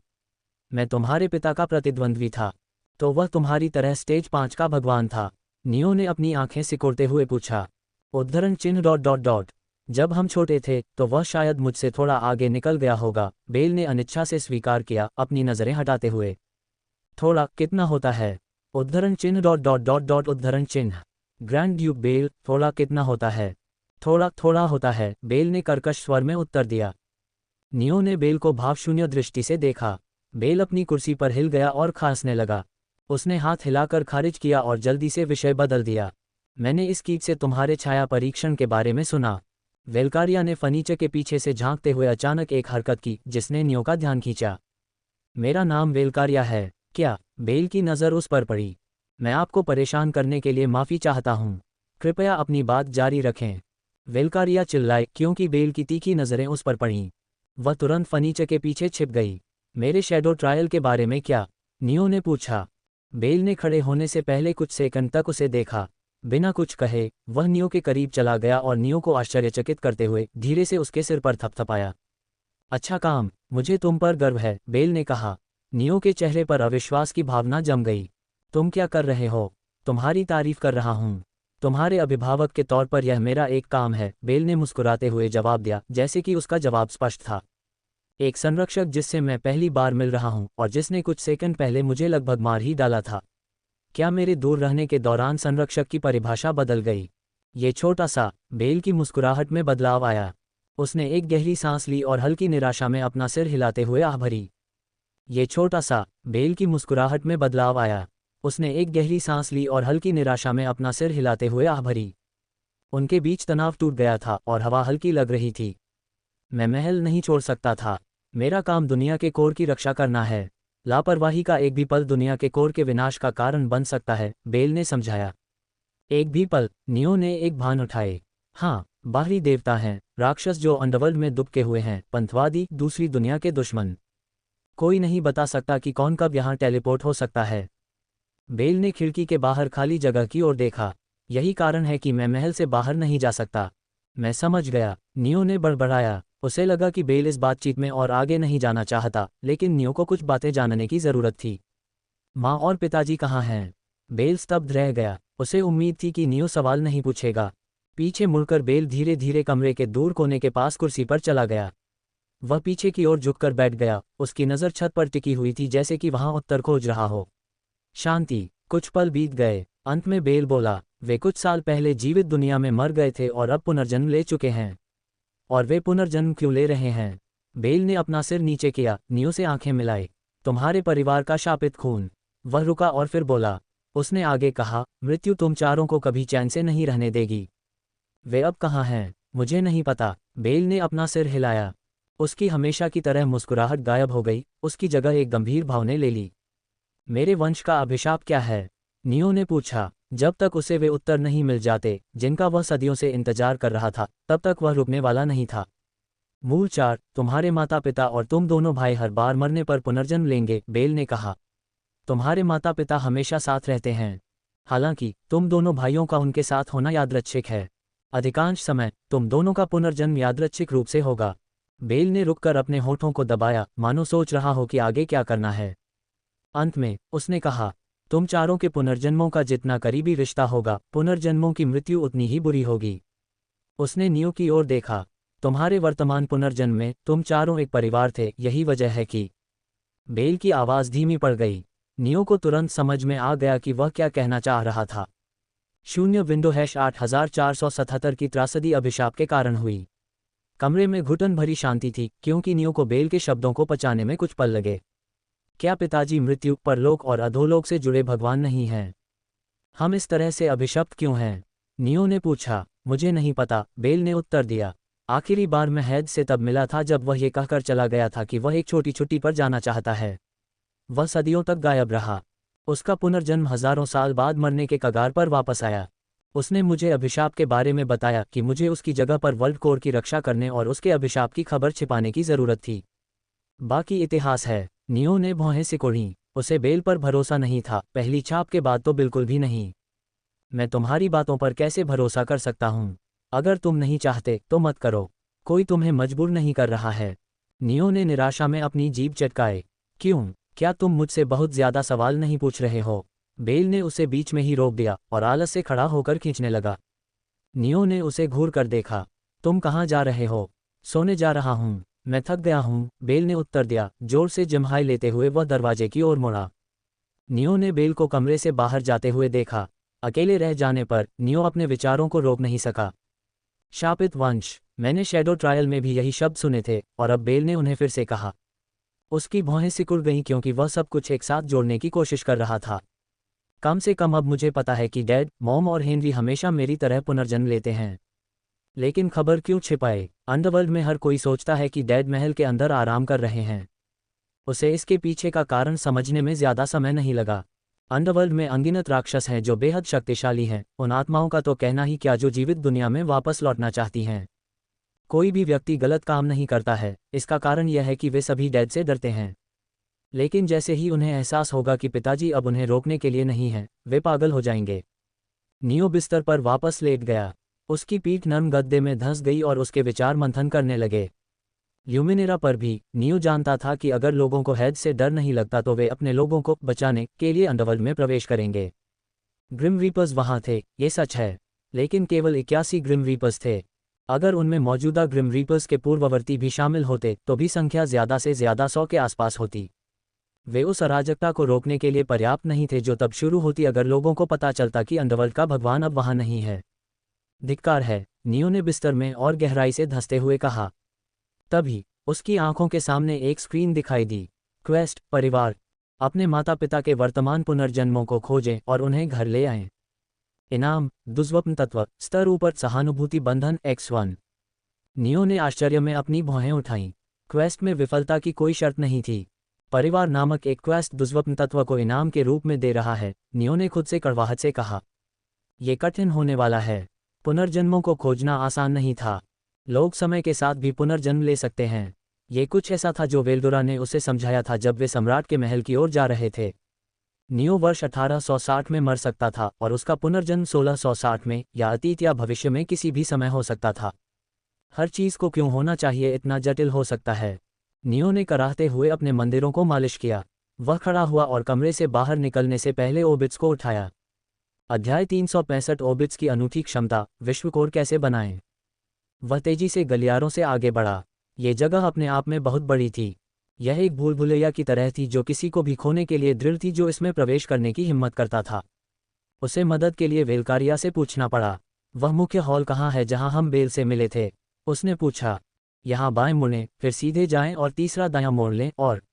मैं तुम्हारे पिता का प्रतिद्वंद्वी था, तो वह तुम्हारी तरह स्टेज 5 का भगवान था? नियो ने अपनी आंखें सिकोड़ते हुए पूछा। उद्धरण चिन्ह ... जब हम छोटे थे तो वह शायद मुझसे थोड़ा आगे निकल गया होगा, बेल ने अनिच्छा से स्वीकार किया, अपनी नजरें हटाते हुए। थोड़ा कितना होता है? उद्धरण चिन्ह ... उद्धरण चिन्ह। ग्रैंड ड्यूक बेल, थोड़ा कितना होता है? थोड़ा होता है, बेल ने कर्कश स्वर में उत्तर दिया। नियो ने बेल को भावशून्य दृष्टि से देखा। बेल अपनी कुर्सी पर हिल गया और खांसने लगा। उसने हाथ हिलाकर खारिज किया और जल्दी से विषय बदल दिया। मैंने इस कीट से तुम्हारे छाया परीक्षण के बारे में सुना। वेलकारिया ने फर्नीचर के पीछे से झांकते हुए अचानक एक हरकत की जिसने नियो का ध्यान खींचा। मेरा नाम वेलकारिया है क्या? बेल की नज़र उस पर पड़ी। मैं आपको परेशान करने के लिए माफ़ी चाहता हूँ, कृपया अपनी बात जारी रखें। वेलकारिया चिल्लाए क्योंकि बेल की तीखी नज़रें उस पर पड़ीं। वह तुरंत फर्नीचर के पीछे छिप गई। मेरे शैडो ट्रायल के बारे में क्या? नियो ने पूछा। बेल ने खड़े होने से पहले कुछ सेकंड तक उसे देखा। बिना कुछ कहे वह नियो के करीब चला गया और नियो को आश्चर्यचकित करते हुए धीरे से उसके सिर पर थपथपाया। अच्छा काम, मुझे तुम पर गर्व है, बेल ने कहा। नियो के चेहरे पर अविश्वास की भावना जम गई। तुम क्या कर रहे हो? तुम्हारी तारीफ कर रहा हूँ। तुम्हारे अभिभावक के तौर पर यह मेरा एक काम है, बेल ने मुस्कुराते हुए जवाब दिया, जैसे कि उसका जवाब स्पष्ट था। एक संरक्षक जिससे मैं पहली बार मिल रहा हूँ और जिसने कुछ सेकंड पहले मुझे लगभग मार ही डाला था। क्या मेरे दूर रहने के दौरान संरक्षक की परिभाषा बदल गई? ये छोटा सा, बेल की मुस्कुराहट में बदलाव आया। उसने एक गहरी सांस ली और हल्की निराशा में अपना सिर हिलाते हुए आह भरी। ये छोटा सा, बेल की मुस्कुराहट में बदलाव आया। उसने एक गहरी सांस ली और हल्की निराशा में अपना सिर हिलाते हुए आह भरी। उनके बीच तनाव टूट गया था और हवा हल्की लग रही थी। मैं महल नहीं छोड़ सकता था। मेरा काम दुनिया के कोर की रक्षा करना है। लापरवाही का एक भी पल दुनिया के कोर के विनाश का कारण बन सकता है, बेल ने समझाया। एक भी पल? नियो ने एक भान उठाए। हाँ, बाहरी देवता हैं, राक्षस जो अंडरवर्ल्ड में दुबके हुए हैं, पंथवादी, दूसरी दुनिया के दुश्मन। कोई नहीं बता सकता कि कौन कब यहाँ टेलीपोर्ट हो सकता है। बेल ने खिड़की के बाहर खाली जगह की ओर देखा। यही कारण है कि मैं महल से बाहर नहीं जा सकता। मैं समझ गया, नियो ने बड़बड़ाया। उसे लगा कि बेल इस बातचीत में और आगे नहीं जाना चाहता, लेकिन नियो को कुछ बातें जानने की जरूरत थी। माँ और पिताजी कहाँ हैं? बेल स्तब्ध रह गया। उसे उम्मीद थी कि नियो सवाल नहीं पूछेगा। पीछे मुड़कर बेल धीरे धीरे कमरे के दूर कोने के पास कुर्सी पर चला गया। वह पीछे की ओर झुककर बैठ गया। उसकी नज़र छत पर टिकी हुई थी, जैसे कि वहां उत्तर खोज रहा हो। शांति। कुछ पल बीत गए। अंत में बेल बोला, वे कुछ साल पहले जीवित दुनिया में मर गए थे और अब पुनर्जन्म ले चुके हैं। और वे पुनर्जन्म क्यों ले रहे हैं? बेल ने अपना सिर नीचे किया, नियो से आंखें मिलाई। तुम्हारे परिवार का शापित खून। वह रुका और फिर बोला। उसने आगे कहा, मृत्यु तुम चारों को कभी चैन से नहीं रहने देगी। वे अब कहाँ हैं? मुझे नहीं पता। बेल ने अपना सिर हिलाया। उसकी हमेशा की तरह मुस्कुराहट गायब हो गई। उसकी जगह एक गंभीर भाव ने ले ली। मेरे वंश का अभिशाप क्या है? नियो ने पूछा। जब तक उसे वे उत्तर नहीं मिल जाते जिनका वह सदियों से इंतजार कर रहा था, तब तक वह रुकने वाला नहीं था। मूल 4, तुम्हारे माता पिता और तुम दोनों भाई हर बार मरने पर पुनर्जन्म लेंगे, बेल ने कहा। तुम्हारे माता पिता हमेशा साथ रहते हैं। हालांकि तुम दोनों भाइयों का उनके साथ होना यादृच्छिक है। अधिकांश समय तुम दोनों का पुनर्जन्म यादृच्छिक रूप से होगा। बेल ने रुककर अपने होठों को दबाया, मानो सोच रहा हो कि आगे क्या करना है। अंत में उसने कहा, तुम चारों के पुनर्जन्मों का जितना करीबी रिश्ता होगा, पुनर्जन्मों की मृत्यु उतनी ही बुरी होगी। उसने नियो की ओर देखा। तुम्हारे वर्तमान पुनर्जन्म में तुम चारों एक परिवार थे, यही वजह है कि। बेल की आवाज़ धीमी पड़ गई। नियो को तुरंत समझ में आ गया कि वह क्या कहना चाह रहा था। 0-8477 की त्रासदी अभिशाप के कारण हुई। कमरे में घुटन भरी शांति थी, क्योंकि नियो को बेल के शब्दों को पचाने में कुछ पल लगे। क्या पिताजी मृत्यु, परलोक और अधोलोक से जुड़े भगवान नहीं हैं? हम इस तरह से अभिशप्त क्यों हैं? नियो ने पूछा। मुझे नहीं पता, बेल ने उत्तर दिया। आखिरी बार मैं हैद से तब मिला था जब वह ये कहकर चला गया था कि वह एक छोटी छुट्टी पर जाना चाहता है। वह सदियों तक गायब रहा। उसका पुनर्जन्म हजारों साल बाद मरने के कगार पर वापस आया। उसने मुझे अभिशाप के बारे में बताया कि मुझे उसकी जगह पर वर्ल्ड कोर की रक्षा करने और उसके अभिशाप की खबर छिपाने की जरूरत थी। बाकी इतिहास है। नियो ने भौहें सिकोड़ी। उसे बेल पर भरोसा नहीं था, पहली छाप के बाद तो बिल्कुल भी नहीं। मैं तुम्हारी बातों पर कैसे भरोसा कर सकता हूँ? अगर तुम नहीं चाहते तो मत करो, कोई तुम्हें मजबूर नहीं कर रहा है। नियो ने निराशा में अपनी जीभ चटकाए। क्यों? क्या तुम मुझसे बहुत ज्यादा सवाल नहीं पूछ रहे हो? बेल ने उसे बीच में ही रोक दिया और आलस से खड़ा होकर खींचने लगा। नियो ने उसे घूर कर देखा। तुम कहाँ जा रहे हो? सोने जा रहा हूँ, मैं थक गया हूँ, बेल ने उत्तर दिया। जोर से जम्हाई लेते हुए वह दरवाजे की ओर मुड़ा। नियो ने बेल को कमरे से बाहर जाते हुए देखा। अकेले रह जाने पर नियो अपने विचारों को रोक नहीं सका। शापित वंश, मैंने शैडो ट्रायल में भी यही शब्द सुने थे, और अब बेल ने उन्हें फिर से कहा। उसकी भौहें सिकुड़ गईं क्योंकि वह सब कुछ एक साथ जोड़ने की कोशिश कर रहा था। कम से कम अब मुझे पता है कि डैड, मॉम और हेनरी हमेशा मेरी तरह पुनर्जन्म लेते हैं। लेकिन खबर क्यों छिपाए? अंडरवर्ल्ड में हर कोई सोचता है कि डैड महल के अंदर आराम कर रहे हैं। उसे इसके पीछे का कारण समझने में ज्यादा समय नहीं लगा। अंडरवर्ल्ड में अनगिनत राक्षस हैं जो बेहद शक्तिशाली हैं, उन आत्माओं का तो कहना ही क्या जो जीवित दुनिया में वापस लौटना चाहती हैं। कोई भी व्यक्ति गलत काम नहीं करता है, इसका कारण यह है कि वे सभी डैड से डरते हैं। लेकिन जैसे ही उन्हें एहसास होगा कि पिताजी अब उन्हें रोकने के लिए नहीं हैं, वे पागल हो जाएंगे। नियो बिस्तर पर वापस लेट गया। उसकी पीठ नर्म गद्दे में धंस गई और उसके विचार मंथन करने लगे। ल्यूमिनेरा पर भी नियो जानता था कि अगर लोगों को हैड से डर नहीं लगता तो वे अपने लोगों को बचाने के लिए अंडरवर्ल्ड में प्रवेश करेंगे। ग्रिम रीपर्स वहां थे, ये सच है, लेकिन केवल 81 ग्रिम रीपर्स थे। अगर उनमें मौजूदा ग्रिम रीपर्स के पूर्ववर्ती भी शामिल होते तो भी संख्या ज्यादा से ज्यादा 100 के आसपास होती। वे उस अराजकता को रोकने के लिए पर्याप्त नहीं थे जो तब शुरू होती अगर लोगों को पता चलता कि अंडरवर्ल्ड का भगवान अब वहां नहीं है। धिक्कार है, नियो ने बिस्तर में और गहराई से धंसते हुए कहा। तभी उसकी आंखों के सामने एक स्क्रीन दिखाई दी। क्वेस्ट, परिवार, अपने माता पिता के वर्तमान पुनर्जन्मों को खोजें और उन्हें घर ले आएं। इनाम, दुष्स्वप्न तत्व, स्तर ऊपर सहानुभूति बंधन X1। नियो ने आश्चर्य में अपनी भौहें उठाईं। क्वेस्ट में विफलता की कोई शर्त नहीं थी। परिवार नामक एक क्वेस्ट दुष्स्वप्न तत्व को इनाम के रूप में दे रहा है, नियो ने खुद से कड़वाहट से कहा। ये कठिन होने वाला है। पुनर्जन्मों को खोजना आसान नहीं था। लोग समय के साथ भी पुनर्जन्म ले सकते हैं। ये कुछ ऐसा था जो वेल्डोरा ने उसे समझाया था जब वे सम्राट के महल की ओर जा रहे थे। नियो वर्ष 1860 में मर सकता था और उसका पुनर्जन्म 1660 में या अतीत या भविष्य में किसी भी समय हो सकता था। हर चीज को क्यों होना चाहिए इतना जटिल हो सकता है? नियो ने कराहते हुए अपने मंदिरों को मालिश किया। वह खड़ा हुआ और कमरे से बाहर निकलने से पहले ओबिट्स को उठाया। अध्याय 365 ओबिट्स की अनूठी क्षमता, विश्वकोर कैसे बनाएं। वह तेजी से गलियारों से आगे बढ़ा। ये जगह अपने आप में बहुत बड़ी थी। यह एक भूल भुलैया की तरह थी जो किसी को भी खोने के लिए दृढ़ थी जो इसमें प्रवेश करने की हिम्मत करता था। उसे मदद के लिए वेलकारिया से पूछना पड़ा। वह मुख्य हॉल कहाँ है जहाँ हम बेल से मिले थे? उसने पूछा। यहाँ बाएं मुड़ें, फिर सीधे जाएं और तीसरा दायां मोड़ लें और।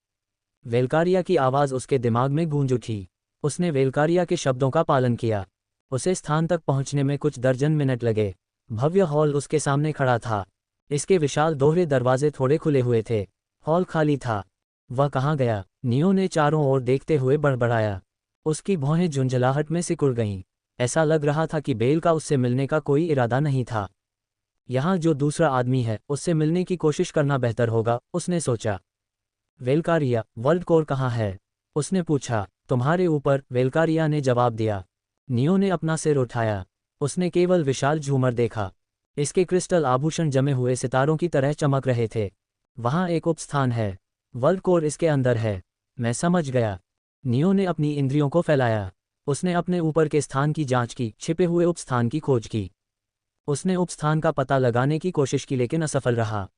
वेलकारिया की आवाज़ उसके दिमाग में गूंज उठी। उसने वेलकारिया के शब्दों का पालन किया। उसे स्थान तक पहुंचने में कुछ दर्जन मिनट लगे। भव्य हॉल उसके सामने खड़ा था। इसके विशाल दोहरे दरवाजे थोड़े खुले हुए थे। हॉल खाली था। वह कहाँ गया? नियो ने चारों ओर देखते हुए बड़बड़ाया। उसकी भौहें झुंझलाहट में सिकुड़ गईं। ऐसा लग रहा था कि बेल का उससे मिलने का कोई इरादा नहीं था। यहाँ जो दूसरा आदमी है उससे मिलने की कोशिश करना बेहतर होगा, उसने सोचा। वेलकारिया, वर्ल्ड कोर कहाँ है? उसने पूछा। तुम्हारे ऊपर, वेलकारिया ने जवाब दिया। नियो ने अपना सिर उठाया। उसने केवल विशाल झूमर देखा। इसके क्रिस्टल आभूषण जमे हुए सितारों की तरह चमक रहे थे। वहाँ एक उपस्थान है। वर्ल्ड कोर इसके अंदर है। मैं समझ गया। नियो ने अपनी इंद्रियों को फैलाया। उसने अपने ऊपर के स्थान की जांच की, छिपे हुए उपस्थान की खोज की। उसने उपस्थान का पता लगाने की कोशिश की लेकिन असफल रहा।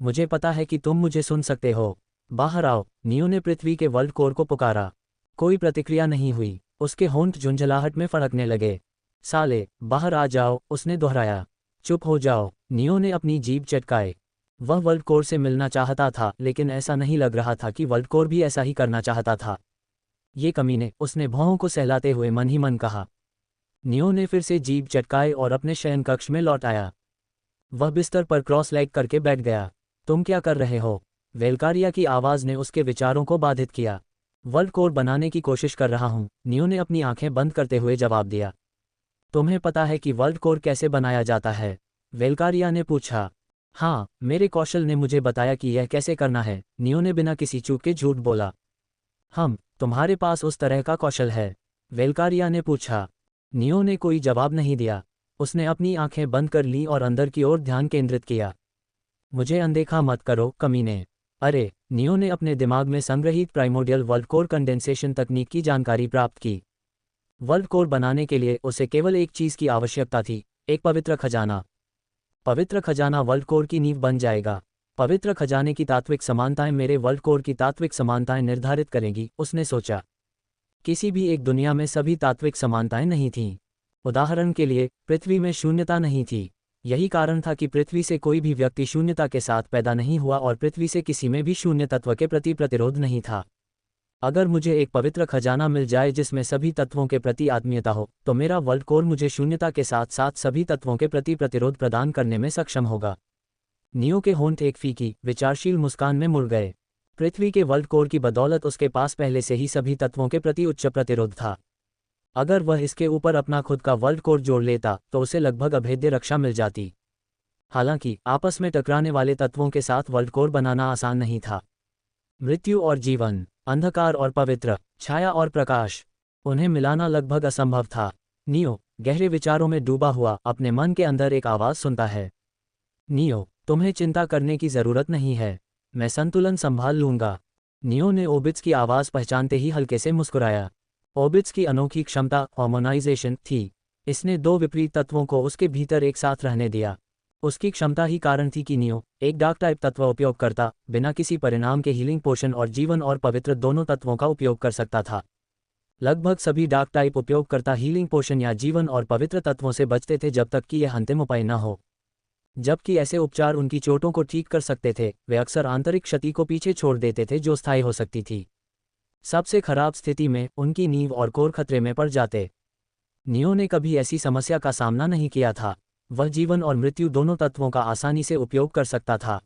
मुझे पता है कि तुम मुझे सुन सकते हो। बाहर आओ, नियो ने पृथ्वी के वर्ल्ड कोर को पुकारा। कोई प्रतिक्रिया नहीं हुई। उसके होंठ झुंझलाहट में फड़कने लगे। साले, बाहर आ जाओ, उसने दोहराया। चुप हो जाओ, नियो ने अपनी जीभ चटकाए। वह वर्ल्ड कोर से मिलना चाहता था लेकिन ऐसा नहीं लग रहा था कि वर्ल्ड कोर भी ऐसा ही करना चाहता था। ये कमीने, उसने भौहों को सहलाते हुए मन ही मन कहा। नियो ने फिर से जीभ चटकाए और अपने शयन कक्ष में लौट आया। वह बिस्तर पर क्रॉस लेग करके बैठ गया। तुम क्या कर रहे हो? वेलकारिया की आवाज़ ने उसके विचारों को बाधित किया। वर्ल्ड कोर बनाने की कोशिश कर रहा हूँ, नियो ने अपनी आंखें बंद करते हुए जवाब दिया। तुम्हें पता है कि वर्ल्ड कोर कैसे बनाया जाता है? वेलकारिया ने पूछा। हाँ, मेरे कौशल ने मुझे बताया कि यह कैसे करना है, नियो ने बिना किसी चूक के झूठ बोला। तुम्हारे पास उस तरह का कौशल है? वेलकारिया ने पूछा। नियो ने कोई जवाब नहीं दिया। उसने अपनी आंखें बंद कर लीं और अंदर की ओर ध्यान केंद्रित किया। मुझे अनदेखा मत करो, कमीने। अरे, नियो ने अपने दिमाग में संग्रहित प्राइमोर्डियल वर्ल्ड कोर कंडेंसेशन तकनीक की जानकारी प्राप्त की। वर्ल्ड कोर बनाने के लिए उसे केवल एक चीज़ की आवश्यकता थी, एक पवित्र खजाना। पवित्र खजाना वर्ल्ड कोर की नींव बन जाएगा। पवित्र खजाने की तात्विक समानताएं मेरे वर्ल्ड कोर की तात्विक समानताएं निर्धारित करेंगी, उसने सोचा। किसी भी एक दुनिया में सभी तात्विक समानताएं नहीं थीं। उदाहरण के लिए, पृथ्वी में शून्यता नहीं थी। यही कारण था कि पृथ्वी से कोई भी व्यक्ति शून्यता के साथ पैदा नहीं हुआ और पृथ्वी से किसी में भी शून्य तत्व के प्रति प्रतिरोध नहीं था। अगर मुझे एक पवित्र खजाना मिल जाए जिसमें सभी तत्वों के प्रति आत्मीयता हो, तो मेरा वर्ल्ड कोर मुझे शून्यता के साथ साथ सभी तत्वों के प्रति प्रतिरोध प्रदान करने में सक्षम होगा। नियो के होंठ एक फीकी, विचारशील मुस्कान में मुड़ गए। पृथ्वी के वर्ल्ड कोर की बदौलत उसके पास पहले से ही सभी तत्वों के प्रति उच्च प्रतिरोध था। अगर वह इसके ऊपर अपना खुद का वर्ल्ड कोर जोड़ लेता तो उसे लगभग अभेद्य रक्षा मिल जाती। हालांकि आपस में टकराने वाले तत्वों के साथ वर्ल्ड कोर बनाना आसान नहीं था। मृत्यु और जीवन, अंधकार और पवित्र, छाया और प्रकाश, उन्हें मिलाना लगभग असंभव था। नियो, गहरे विचारों में डूबा हुआ, अपने मन के अंदर एक आवाज़ सुनता है। नियो, तुम्हें चिंता करने की ज़रूरत नहीं है, मैं संतुलन संभाल लूंगा। नियो ने ओबिट्स की आवाज़ पहचानते ही हल्के से मुस्कुराया। ओबिट्स की अनोखी क्षमता हार्मोनाइजेशन थी। इसने दो विपरीत तत्वों को उसके भीतर एक साथ रहने दिया। उसकी क्षमता ही कारण थी कि नियो, एक डार्क टाइप तत्व उपयोग करता, बिना किसी परिणाम के हीलिंग पोशन और जीवन और पवित्र दोनों तत्वों का उपयोग कर सकता था। लगभग सभी डार्क टाइप उपयोगकर्ता हीलिंग पोशन या जीवन और पवित्र तत्वों से बचते थे जब तक कि यह अंतिम उपाय न हो। जबकि ऐसे उपचार उनकी चोटों को ठीक कर सकते थे, वे अक्सर आंतरिक क्षति को पीछे छोड़ देते थे जो स्थायी हो सकती थी। सबसे खराब स्थिति में उनकी नींव और कोर खतरे में पड़ जाते। नियो ने कभी ऐसी समस्या का सामना नहीं किया था। वह जीवन और मृत्यु दोनों तत्वों का आसानी से उपयोग कर सकता था।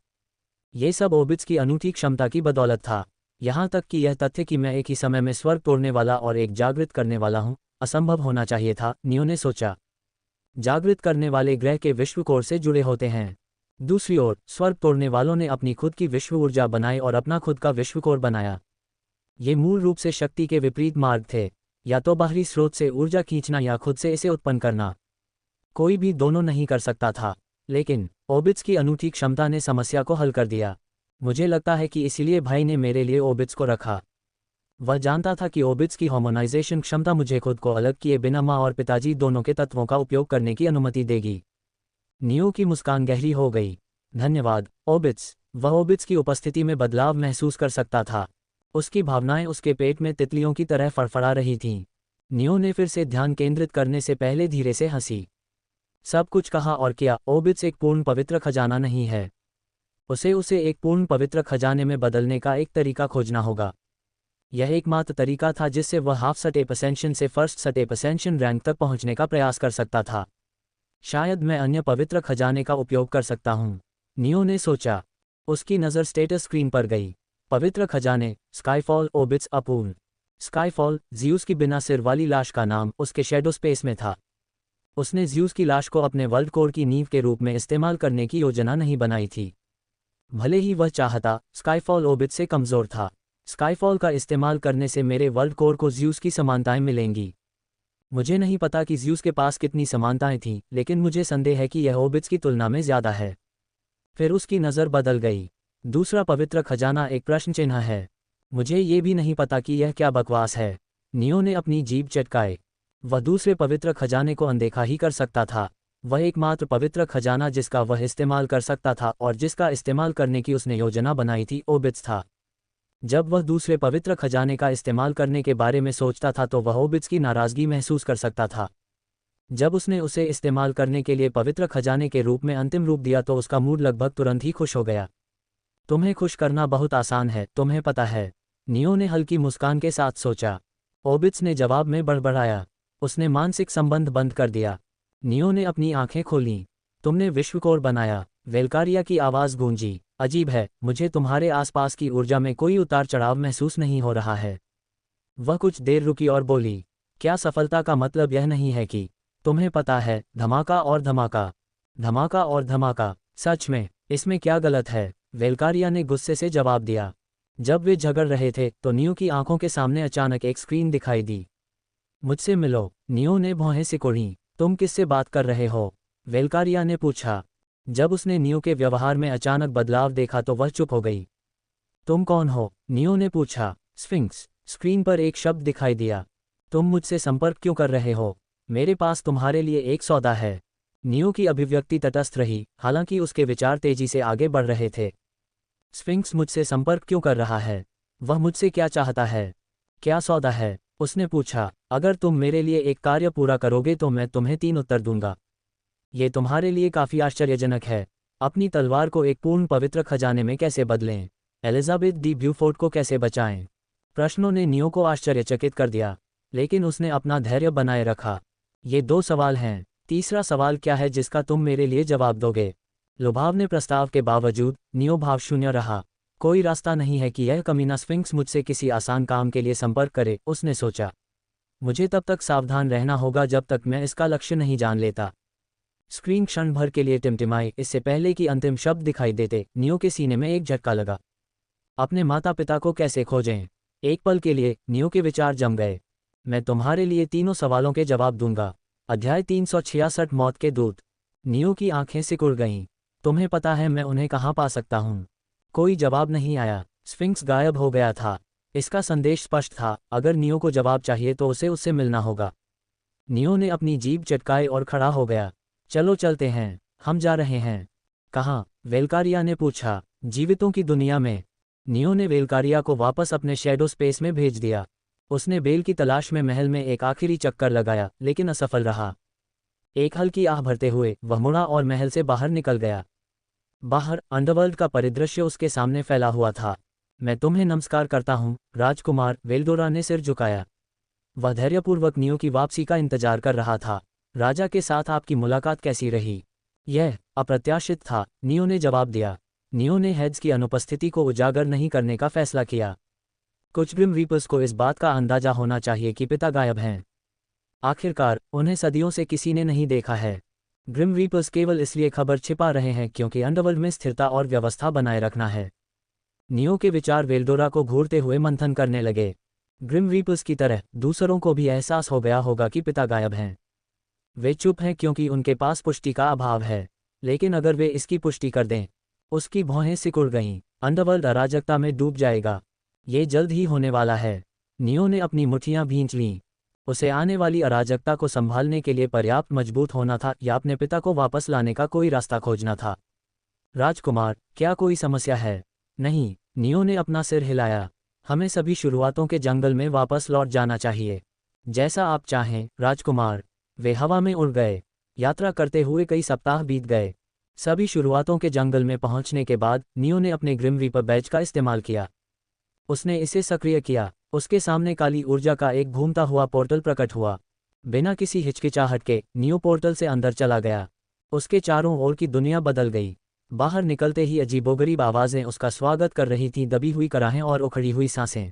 ये सब ओबिट्स की अनूठी क्षमता की बदौलत था। यहाँ तक कि यह तथ्य कि मैं एक ही समय में स्वर्ग तोड़ने वाला और एक जागृत करने वाला हूँ, असंभव होना चाहिए था, नियो ने सोचा। जागृत करने वाले ग्रह के विश्व कोर से जुड़े होते हैं। दूसरी ओर, स्वर्ग तोड़ने वालों ने अपनी खुद की विश्व ऊर्जा बनाई और अपना खुद का विश्व कोर बनाया। ये मूल रूप से शक्ति के विपरीत मार्ग थे, या तो बाहरी स्रोत से ऊर्जा खींचना या खुद से इसे उत्पन्न करना। कोई भी दोनों नहीं कर सकता था। लेकिन ओबिट्स की अनूठी क्षमता ने समस्या को हल कर दिया। मुझे लगता है कि इसीलिए भाई ने मेरे लिए ओबिट्स को रखा। वह जानता था कि ओबिट्स की हार्मोनाइजेशन क्षमता मुझे खुद को अलग किए बिना माँ और पिताजी दोनों के तत्वों का उपयोग करने की अनुमति देगी। नियो की मुस्कान गहरी हो गई। धन्यवाद, ओबिट्स। वह ओबिट्स की उपस्थिति में बदलाव महसूस कर सकता था। उसकी भावनाएं उसके पेट में तितलियों की तरह फड़फड़ा रही थीं। नियो ने फिर से ध्यान केंद्रित करने से पहले धीरे से हंसी। सब कुछ कहा और किया, ओबिट्स एक पूर्ण पवित्र खजाना नहीं है। उसे एक पूर्ण पवित्र खजाने में बदलने का एक तरीका खोजना होगा। यह एकमात्र तरीका था जिससे वह हाफ स्टेप असेंशन से फर्स्ट स्टेप असेंशन रैंक तक पहुंचने का प्रयास कर सकता था। शायद मैं अन्य पवित्र खजाने का उपयोग कर सकता हूं, नियो ने सोचा। उसकी नज़र स्टेटस स्क्रीन पर गई। पवित्र खजाने, स्काईफॉल, ओबिट्स अपूर्ण। स्काईफॉल, ज़्यूस की बिना सिर वाली लाश का नाम, उसके शैडो स्पेस में था। उसने ज़्यूस की लाश को अपने वर्ल्ड कोर की नींव के रूप में इस्तेमाल करने की योजना नहीं बनाई थी। भले ही वह चाहता, स्काईफॉल ओबिट्स से कमज़ोर था। स्काईफॉल का इस्तेमाल करने से मेरे वर्ल्ड कोर को ज़्यूस की समानताएं मिलेंगी। मुझे नहीं पता कि ज़्यूस के पास कितनी समानताएं थीं, लेकिन मुझे संदेह है कि यह ओबिट्स की तुलना में ज़्यादा है। फिर उसकी नज़र बदल गई। दूसरा पवित्र खजाना एक प्रश्न चिन्ह है। मुझे ये भी नहीं पता कि यह क्या बकवास है। नियो ने अपनी जीभ चटकाए। वह दूसरे पवित्र खजाने को अनदेखा ही कर सकता था। वह एकमात्र पवित्र खजाना जिसका वह इस्तेमाल कर सकता था और जिसका इस्तेमाल करने की उसने योजना बनाई थी, ओबिट्स था। जब वह दूसरे पवित्र खजाने का इस्तेमाल करने के बारे में सोचता था तो वह ओबिट्स की नाराज़गी महसूस कर सकता था। जब उसने उसे इस्तेमाल करने के लिए पवित्र खजाने के रूप में अंतिम रूप दिया तो उसका मूड लगभग तुरंत ही खुश हो गया। तुम्हें खुश करना बहुत आसान है, तुम्हें पता है, नियो ने हल्की मुस्कान के साथ सोचा। ओबिट्स ने जवाब में बड़बड़ाया। उसने मानसिक संबंध बंद कर दिया। नियो ने अपनी आंखें खोलीं। तुमने विश्व कोर बनाया, वेलकारिया की आवाज़ गूंजी। अजीब है, मुझे तुम्हारे आसपास की ऊर्जा में कोई उतार चढ़ाव महसूस नहीं हो रहा है। वह कुछ देर रुकी और बोली, क्या सफलता का मतलब यह नहीं है कि तुम्हें पता है, धमाका और धमाका, धमाका और धमाका। सच में, इसमें क्या गलत है? वेलकारिया ने गुस्से से जवाब दिया। जब वे झगड़ रहे थे तो नियो की आंखों के सामने अचानक एक स्क्रीन दिखाई दी। मुझसे मिलो, नियो ने भौहें सिकोड़ी। तुम किससे बात कर रहे हो? वेलकारिया ने पूछा। जब उसने नियो के व्यवहार में अचानक बदलाव देखा तो वह चुप हो गई। तुम कौन हो? नियो ने पूछा। स्फिंक्स। स्क्रीन पर एक शब्द दिखाई दिया। तुम मुझसे संपर्क क्यों कर रहे हो? मेरे पास तुम्हारे लिए एक सौदा है। नियो की अभिव्यक्ति तटस्थ रही, हालांकि उसके विचार तेजी से आगे बढ़ रहे थे। स्फिंक्स मुझसे संपर्क क्यों कर रहा है? वह मुझसे क्या चाहता है? क्या सौदा है? उसने पूछा। अगर तुम मेरे लिए एक कार्य पूरा करोगे तो मैं तुम्हें 3 उत्तर दूंगा। ये तुम्हारे लिए काफी आश्चर्यजनक है। अपनी तलवार को एक पूर्ण पवित्र खजाने में कैसे बदलें? एलिजाबेथ डी ब्यूफोर्ड को कैसे बचाएं? प्रश्नों ने नियो को आश्चर्यचकित कर दिया, लेकिन उसने अपना धैर्य बनाए रखा। ये 2 सवाल हैं। तीसरा सवाल क्या है जिसका तुम मेरे लिए जवाब दोगे? लुभावने प्रस्ताव के बावजूद नियो भावशून्य रहा। कोई रास्ता नहीं है कि यह कमीना स्फिंक्स मुझसे किसी आसान काम के लिए संपर्क करे, उसने सोचा। मुझे तब तक सावधान रहना होगा जब तक मैं इसका लक्ष्य नहीं जान लेता। स्क्रीन क्षण भर के लिए टिमटिमाई। इससे पहले कि अंतिम शब्द दिखाई देते, नियो के सीने में एक झटका लगा। अपने माता पिता को कैसे खोजें? एक पल के लिए नियो के विचार जम गए। मैं तुम्हारे लिए तीनों सवालों के जवाब दूंगा। अध्याय 366 मौत के दूत। नियो की आंखें सिकुड़ गईं। तुम्हें पता है मैं उन्हें कहाँ पा सकता हूँ? कोई जवाब नहीं आया। स्फिंक्स गायब हो गया था। इसका संदेश स्पष्ट था, अगर नियो को जवाब चाहिए तो उसे उससे मिलना होगा। नियो ने अपनी जीभ चटकाई और खड़ा हो गया। चलो चलते हैं, हम जा रहे हैं। कहाँ? वेलकारिया ने पूछा। जीवितों की दुनिया में। नियो ने वेलकारिया को वापस अपने शैडो स्पेस में भेज दिया। उसने बेल की तलाश में महल में एक आखिरी चक्कर लगाया, लेकिन असफल रहा। एक हल्की आह भरते हुए वह मुड़ा और महल से बाहर निकल गया। बाहर अंडरवर्ल्ड का परिदृश्य उसके सामने फैला हुआ था। मैं तुम्हें नमस्कार करता हूँ, राजकुमार। वेल्डोरा ने सिर झुकाया। वह धैर्यपूर्वक नियो की वापसी का इंतजार कर रहा था। राजा के साथ आपकी मुलाकात कैसी रही? यह अप्रत्याशित था, नियो ने जवाब दिया। नियो ने हेड्स की अनुपस्थिति को उजागर नहीं करने का फैसला किया। कुछ ग्रिम रीपर्स को इस बात का अंदाजा होना चाहिए कि पिता गायब हैं। आखिरकार उन्हें सदियों से किसी ने नहीं देखा है। ग्रिम रीपर्स केवल इसलिए खबर छिपा रहे हैं क्योंकि अंडरवर्ल्ड में स्थिरता और व्यवस्था बनाए रखना है। नियो के विचार वेल्डोरा को घूरते हुए मंथन करने लगे। ग्रिम रीपर्स की तरह दूसरों को भी एहसास हो गया होगा कि पिता गायब हैं। वे चुप हैं क्योंकि उनके पास पुष्टि का अभाव है, लेकिन अगर वे इसकी पुष्टि कर दें। उसकी भौहें सिकुड़ गईं। अंडरवर्ल्ड अराजकता में डूब जाएगा। ये जल्द ही होने वाला है। नियो ने अपनी मुट्ठियां भींच लीं। उसे आने वाली अराजकता को संभालने के लिए पर्याप्त मजबूत होना था या अपने पिता को वापस लाने का कोई रास्ता खोजना था। राजकुमार, क्या कोई समस्या है? नहीं, नियो ने अपना सिर हिलाया। हमें सभी शुरुआतों के जंगल में वापस लौट जाना चाहिए। जैसा आप चाहें, राजकुमार। वे हवा में उड़ गए। यात्रा करते हुए कई सप्ताह बीत गए। सभी शुरुआतों के जंगल में पहुंचने के बाद नियो ने अपने ग्रिम रीपर बैज का इस्तेमाल किया। उसने इसे सक्रिय किया। उसके सामने काली ऊर्जा का एक घूमता हुआ पोर्टल प्रकट हुआ। बिना किसी हिचकिचाहट के नियो पोर्टल से अंदर चला गया। उसके चारों ओर की दुनिया बदल गई। बाहर निकलते ही अजीबोगरीब आवाज़ें उसका स्वागत कर रही थीं, दबी हुई कराहें और उखड़ी हुई सांसें।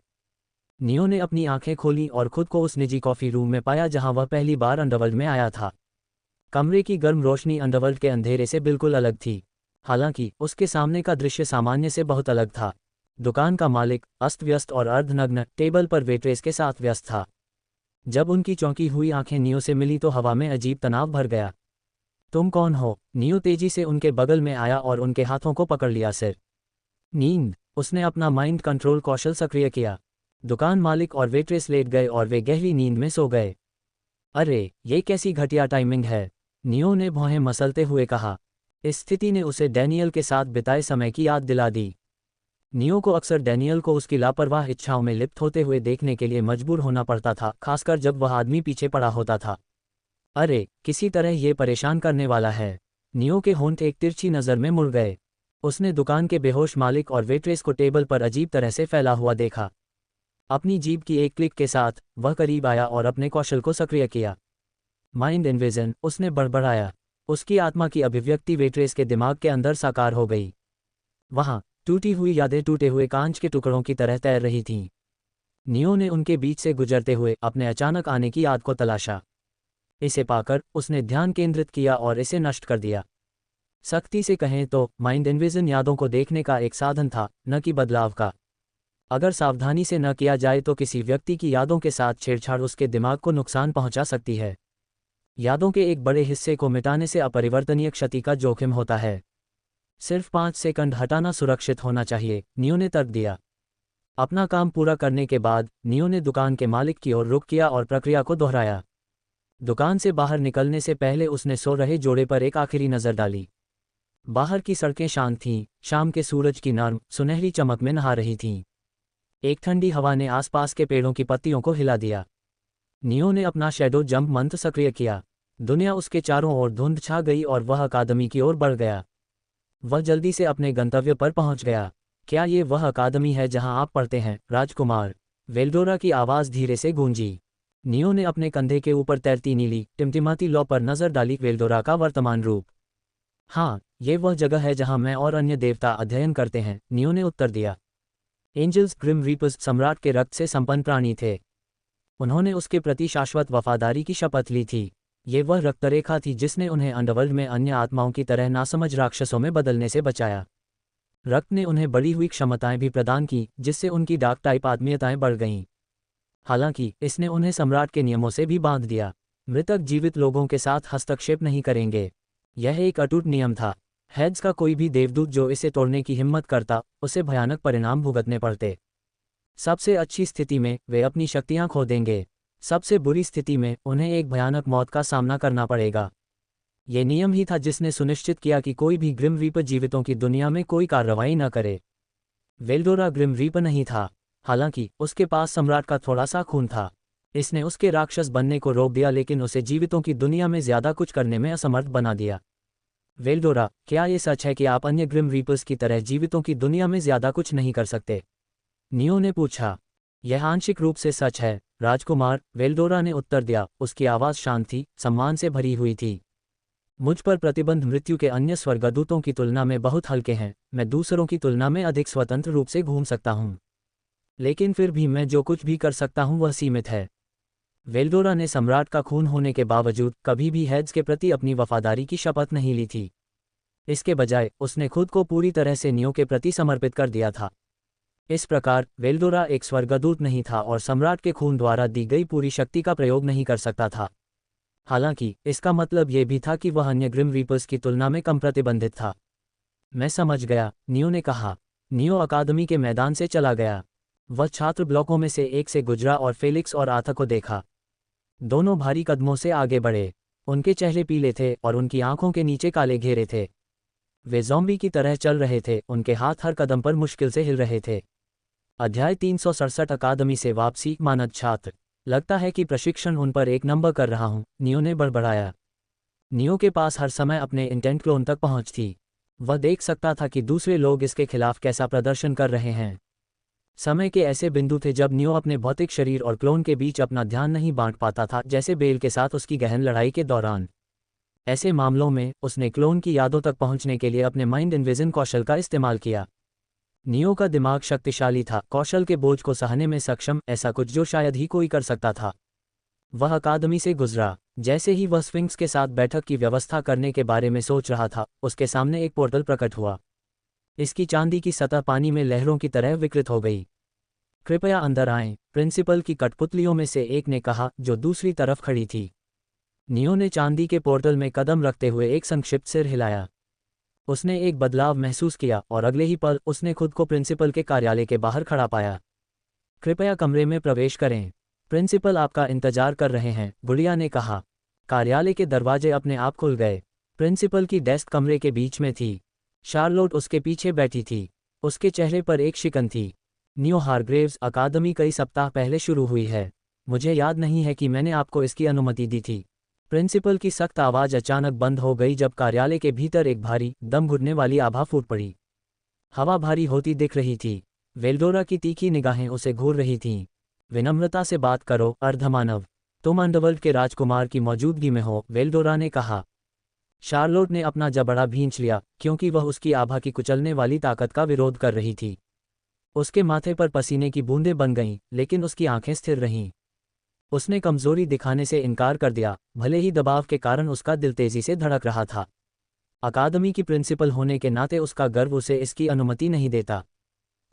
नियो ने अपनी आंखें खोलीं और खुद को उस निजी कॉफ़ी रूम में पाया जहां वह पहली बार अंडरवर्ल्ड में आया था। कमरे की गर्म रोशनी अंडरवर्ल्ड के अंधेरे से बिल्कुल अलग थी। हालांकि उसके सामने का दृश्य सामान्य से बहुत अलग था। दुकान का मालिक अस्त व्यस्त और अर्धनग्न टेबल पर वेट्रेस के साथ व्यस्त था। जब उनकी चौंकी हुई आंखें नियो से मिली तो हवा में अजीब तनाव भर गया। तुम कौन हो? नियो तेजी से उनके बगल में आया और उनके हाथों को पकड़ लिया। सिर। नींद। उसने अपना माइंड कंट्रोल कौशल सक्रिय किया। दुकान मालिक और वेट्रेस लेट गए और वे गहरी नींद में सो गए। अरे, ये कैसी घटिया टाइमिंग है, नियो ने भौहें मसलते हुए कहा। इस स्थिति ने उसे डैनियल के साथ बिताए समय की याद दिला दी। नियो को अक्सर डैनियल को उसकी लापरवाह इच्छाओं में लिप्त होते हुए देखने के लिए मजबूर होना पड़ता था, खासकर जब वह आदमी पीछे पड़ा होता था। अरे, किसी तरह ये परेशान करने वाला है। नियो के होंठ एक तिरछी नज़र में मुड़ गए। उसने दुकान के बेहोश मालिक और वेट्रेस को टेबल पर अजीब तरह से फैला हुआ देखा। अपनी जीभ की एक क्लिक के साथ वह करीब आया और अपने कौशल को सक्रिय किया। माइंड इन्विजन, उसने बड़बड़ाया। उसकी आत्मा की अभिव्यक्ति वेट्रेस के दिमाग के अंदर साकार हो गई। वहाँ टूटी हुई यादें टूटे हुए कांच के टुकड़ों की तरह तैर रही थीं। नियो ने उनके बीच से गुजरते हुए अपने अचानक आने की याद को तलाशा। इसे पाकर उसने ध्यान केंद्रित किया और इसे नष्ट कर दिया। सख्ती से कहें तो माइंड इन्विजन यादों को देखने का एक साधन था, न कि बदलाव का। अगर सावधानी से न किया जाए तो किसी व्यक्ति की यादों के साथ छेड़छाड़ उसके दिमाग को नुकसान पहुंचा सकती है। यादों के एक बड़े हिस्से को मिटाने से अपरिवर्तनीय क्षति का जोखिम होता है। सिर्फ 5 सेकंड हटाना सुरक्षित होना चाहिए, नियो ने तर्क दिया। अपना काम पूरा करने के बाद नियो ने दुकान के मालिक की ओर रुख किया और प्रक्रिया को दोहराया। दुकान से बाहर निकलने से पहले उसने सो रहे जोड़े पर एक आखिरी नज़र डाली। बाहर की सड़कें शांत थीं, शाम के सूरज की नर्म सुनहरी चमक में नहा रही थीं। एक ठंडी हवा ने आसपास के पेड़ों की पत्तियों को हिला दिया। नियो ने अपना शैडो जंप मंत्र सक्रिय किया। दुनिया उसके चारों ओर धुंध छा गई और वह अकादमी की ओर बढ़ गया। वह जल्दी से अपने गंतव्य पर पहुंच गया। क्या ये वह अकादमी है जहां आप पढ़ते हैं, राजकुमार? वेल्डोरा की आवाज़ धीरे से गूंजी। नियो ने अपने कंधे के ऊपर तैरती नीली टिमटिमाती लौ पर नजर डाली। वेल्डोरा का वर्तमान रूप। हाँ, ये वह जगह है जहां मैं और अन्य देवता अध्ययन करते हैं, नियो ने उत्तर दिया। एंजल्स ग्रिम रीपर्स सम्राट के रक्त से संपन्न प्राणी थे। उन्होंने उसके प्रति शाश्वत वफादारी की शपथ ली थी। ये वह रक्तरेखा थी जिसने उन्हें अंडरवर्ल्ड में अन्य आत्माओं की तरह नासमझ राक्षसों में बदलने से बचाया। रक्त ने उन्हें बढ़ी हुई क्षमताएं भी प्रदान की, जिससे उनकी डार्क टाइप आत्मीयताएं बढ़ गईं। हालांकि इसने उन्हें सम्राट के नियमों से भी बांध दिया। मृतक जीवित लोगों के साथ हस्तक्षेप नहीं करेंगे। यह एक अटूट नियम था। हेड्स का कोई भी देवदूत जो इसे तोड़ने की हिम्मत करता, उसे भयानक परिणाम भुगतने पड़ते। सबसे अच्छी स्थिति में वे अपनी शक्तियां खो देंगे। सबसे बुरी स्थिति में उन्हें एक भयानक मौत का सामना करना पड़ेगा। ये नियम ही था जिसने सुनिश्चित किया कि कोई भी ग्रिम रीपर जीवितों की दुनिया में कोई कार्रवाई न करे। वेल्डोरा ग्रिम रीपर नहीं था, हालांकि उसके पास सम्राट का थोड़ा सा खून था। इसने उसके राक्षस बनने को रोक दिया, लेकिन उसे जीवितों की दुनिया में ज्यादा कुछ करने में असमर्थ बना दिया। वेल्डोरा, क्या ये सच है कि आप अन्य ग्रिम रीपर्स की तरह जीवितों की दुनिया में ज्यादा कुछ नहीं कर सकते? नियो ने पूछा। यह आंशिक रूप से सच है, राजकुमार, वेल्डोरा ने उत्तर दिया। उसकी आवाज़ शांत थी, सम्मान से भरी हुई थी। मुझ पर प्रतिबंध मृत्यु के अन्य स्वर्गदूतों की तुलना में बहुत हल्के हैं। मैं दूसरों की तुलना में अधिक स्वतंत्र रूप से घूम सकता हूँ, लेकिन फिर भी मैं जो कुछ भी कर सकता हूँ वह सीमित है। वेल्डोरा ने सम्राट का खून होने के बावजूद कभी भी हेड्स के प्रति अपनी वफादारी की शपथ नहीं ली थी। इसके बजाय उसने खुद को पूरी तरह से नियो के प्रति समर्पित कर दिया था। इस प्रकार वेल्डोरा एक स्वर्गदूत नहीं था और सम्राट के खून द्वारा दी गई पूरी शक्ति का प्रयोग नहीं कर सकता था। हालांकि इसका मतलब यह भी था कि वह अन्य ग्रिम रीपर्स की तुलना में कम प्रतिबंधित था। मैं समझ गया, नियो ने कहा। नियो अकादमी के मैदान से चला गया। वह छात्र ब्लॉकों में से एक से गुजरा और फेलिक्स और आथा को देखा। दोनों भारी कदमों से आगे बढ़े। उनके चेहरे पीले थे और उनकी आंखों के नीचे काले घेरे थे। वे ज़ॉम्बी की तरह चल रहे थे, उनके हाथ हर कदम पर मुश्किल से हिल रहे थे। अध्याय 367 अकादमी से वापसी। मानद छात्र, लगता है कि प्रशिक्षण उन पर एक नंबर कर रहा हूं, नियो ने बड़बड़ाया। नियो के पास हर समय अपने इंटेंट क्लोन तक पहुंच थी। वह देख सकता था कि दूसरे लोग इसके खिलाफ कैसा प्रदर्शन कर रहे हैं। समय के ऐसे बिंदु थे जब नियो अपने भौतिक शरीर और क्लोन के बीच अपना ध्यान नहीं बांट पाता था, जैसे बेल के साथ उसकी गहन लड़ाई के दौरान। ऐसे मामलों में उसने क्लोन की यादों तक पहुंचने के लिए अपने माइंड इन्विजन कौशल का इस्तेमाल किया। नियो का दिमाग शक्तिशाली था, कौशल के बोझ को सहने में सक्षम, ऐसा कुछ जो शायद ही कोई कर सकता था। वह अकादमी से गुजरा। जैसे ही वह स्फिंक्स के साथ बैठक की व्यवस्था करने के बारे में सोच रहा था, उसके सामने एक पोर्टल प्रकट हुआ। इसकी चांदी की सतह पानी में लहरों की तरह विकृत हो गई। कृपया अंदर आएं, प्रिंसिपल की कठपुतलियों में से एक ने कहा, जो दूसरी तरफ खड़ी थी। नियो ने चांदी के पोर्टल में कदम रखते हुए एक संक्षिप्त सिर हिलाया। उसने एक बदलाव महसूस किया और अगले ही पल उसने खुद को प्रिंसिपल के कार्यालय के बाहर खड़ा पाया। कृपया कमरे में प्रवेश करें, प्रिंसिपल आपका इंतजार कर रहे हैं, गुड़िया ने कहा। कार्यालय के दरवाजे अपने आप खुल गए। प्रिंसिपल की डेस्क कमरे के बीच में थी। शार्लोट उसके पीछे बैठी थी। उसके चेहरे पर एक शिकन थी। नियो हारग्रेव्स, अकादमी कई सप्ताह पहले शुरू हुई है। मुझे याद नहीं है कि मैंने आपको इसकी अनुमति दी थी। प्रिंसिपल की सख्त आवाज़ अचानक बंद हो गई जब कार्यालय के भीतर एक भारी, दम घुटने वाली आभा फूट पड़ी। हवा भारी होती दिख रही थी। वेल्डोरा की तीखी निगाहें उसे घूर रही थीं। विनम्रता से बात करो, अर्धमानव। तुम अंडरवर्ल्ड के राजकुमार की मौजूदगी में हो, वेल्डोरा ने कहा। शार्लोट ने अपना जबड़ा भींच लिया, क्योंकि वह उसकी आभा की कुचलने वाली ताकत का विरोध कर रही थी। उसके माथे पर पसीने की बूंदें बन गईं, लेकिन उसकी आंखें स्थिर रहीं। उसने कमजोरी दिखाने से इनकार कर दिया, भले ही दबाव के कारण उसका दिल तेजी से धड़क रहा था। अकादमी की प्रिंसिपल होने के नाते उसका गर्व उसे इसकी अनुमति नहीं देता।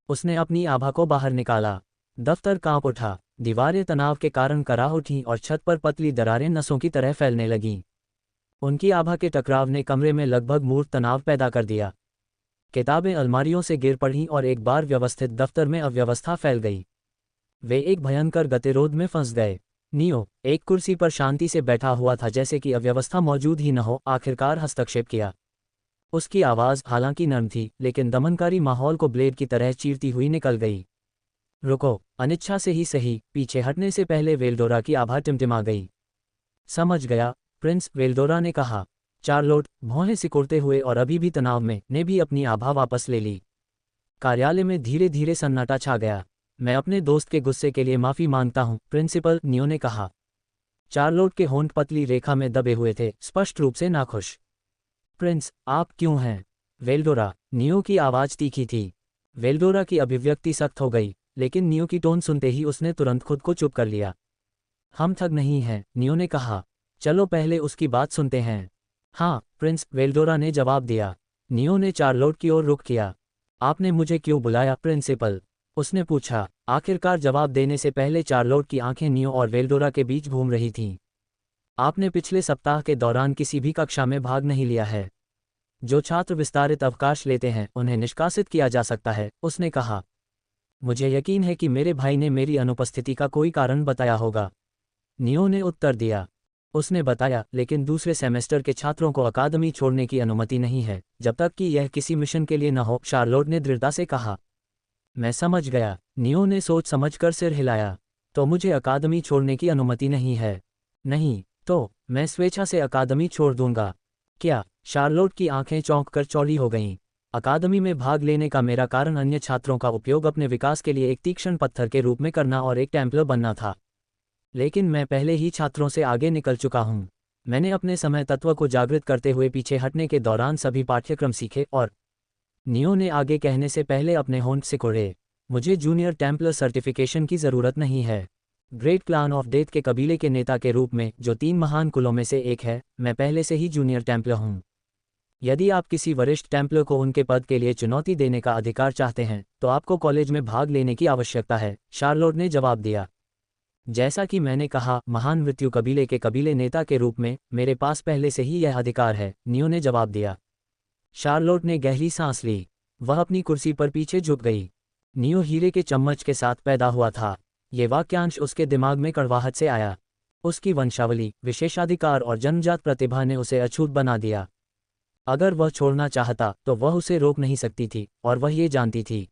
उसने अपनी आभा को बाहर निकाला। दफ्तर कांप उठा, दीवारें तनाव के कारण कराह उठीं और छत पर पतली दरारें नसों की तरह फैलने लगीं। उनकी आभा के टकराव ने कमरे में लगभग मूर्त तनाव पैदा कर दिया। किताबें अलमारियों से गिर पड़ीं और एक बार व्यवस्थित दफ्तर में अव्यवस्था फैल गई। वे एक भयंकर गतिरोध में फंस गए। नियो एक कुर्सी पर शांति से बैठा हुआ था, जैसे कि अव्यवस्था मौजूद ही न हो, आखिरकार हस्तक्षेप किया। उसकी आवाज़ हालांकि नर्म थी, लेकिन दमनकारी माहौल को ब्लेड की तरह चीरती हुई निकल गई। रुको, अनिच्छा से ही सही, पीछे हटने से पहले वेल्डोरा की आभा टिमटिमा गई। समझ गया, प्रिंस, वेल्डोरा ने कहा। चार्लोट, भौहें सिकुड़ते हुए और अभी भी तनाव में, ने भी अपनी आभा वापस ले ली। कार्यालय में धीरे धीरे सन्नाटा छा गया। मैं अपने दोस्त के गुस्से के लिए माफ़ी मांगता हूँ, प्रिंसिपल, नियो ने कहा। चार्लोट के होंठ पतली रेखा में दबे हुए थे, स्पष्ट रूप से नाखुश। प्रिंस, आप क्यों हैं? वेल्डोरा, नियो की आवाज़ तीखी थी। वेल्डोरा की अभिव्यक्ति सख्त हो गई, लेकिन नियो की टोन सुनते ही उसने तुरंत खुद को चुप कर लिया। हम थक नहीं हैं, नियो ने कहा। चलो पहले उसकी बात सुनते हैं। हाँ प्रिंस, वेल्डोरा ने जवाब दिया। नियो ने चार्लोट की ओर रुख किया। आपने मुझे क्यों बुलाया, प्रिंसिपल? उसने पूछा। आखिरकार जवाब देने से पहले चार्लोट की आंखें नियो और वेल्डोरा के बीच घूम रही थीं। आपने पिछले सप्ताह के दौरान किसी भी कक्षा में भाग नहीं लिया है। जो छात्र विस्तारित अवकाश लेते हैं उन्हें निष्कासित किया जा सकता है, उसने कहा। मुझे यकीन है कि मेरे भाई ने मेरी अनुपस्थिति का कोई कारण बताया होगा, नियो ने उत्तर दिया। उसने बताया, लेकिन दूसरे सेमेस्टर के छात्रों को अकादमी छोड़ने की अनुमति नहीं है, जब तक कि यह किसी मिशन के लिए न हो, चार्लोट ने दृढ़ता से कहा। मैं समझ गया, नियो ने सोच समझकर सिर हिलाया। तो मुझे अकादमी छोड़ने की अनुमति नहीं है? नहीं, तो मैं स्वेच्छा से अकादमी छोड़ दूंगा। क्या? चार्लोट की आंखें चौंक कर चौड़ी हो गईं। अकादमी में भाग लेने का मेरा कारण अन्य छात्रों का उपयोग अपने विकास के लिए एक तीक्ष्ण पत्थर के रूप में करना और एक टेम्पलर बनना था। लेकिन मैं पहले ही छात्रों से आगे निकल चुका हूँ। मैंने अपने समय तत्व को जागृत करते हुए पीछे हटने के दौरान सभी पाठ्यक्रम सीखे और नियो ने आगे कहने से पहले अपने होंठ सिकोड़े। मुझे जूनियर टेम्पलर सर्टिफिकेशन की ज़रूरत नहीं है। ग्रेट क्लान ऑफ डेथ के कबीले के नेता के रूप में, जो 3 महान कुलों में से एक है, मैं पहले से ही जूनियर टेम्पलर हूँ। यदि आप किसी वरिष्ठ टेम्पलर को उनके पद के लिए चुनौती देने का अधिकार चाहते हैं, तो आपको कॉलेज में भाग लेने की आवश्यकता है, चार्लोट ने जवाब दिया। जैसा कि मैंने कहा, महान मृत्यु कबीले के कबीले नेता के रूप में मेरे पास पहले से ही यह अधिकार है, नियो ने जवाब दिया। चार्लोट ने गहरी सांस ली। वह अपनी कुर्सी पर पीछे झुक गई। नियो हीरे के चम्मच के साथ पैदा हुआ था। ये वाक्यांश उसके दिमाग में कड़वाहट से आया। उसकी वंशावली, विशेषाधिकार और जन्मजात प्रतिभा ने उसे अछूत बना दिया। अगर वह छोड़ना चाहता तो वह उसे रोक नहीं सकती थी, और वह ये जानती थी।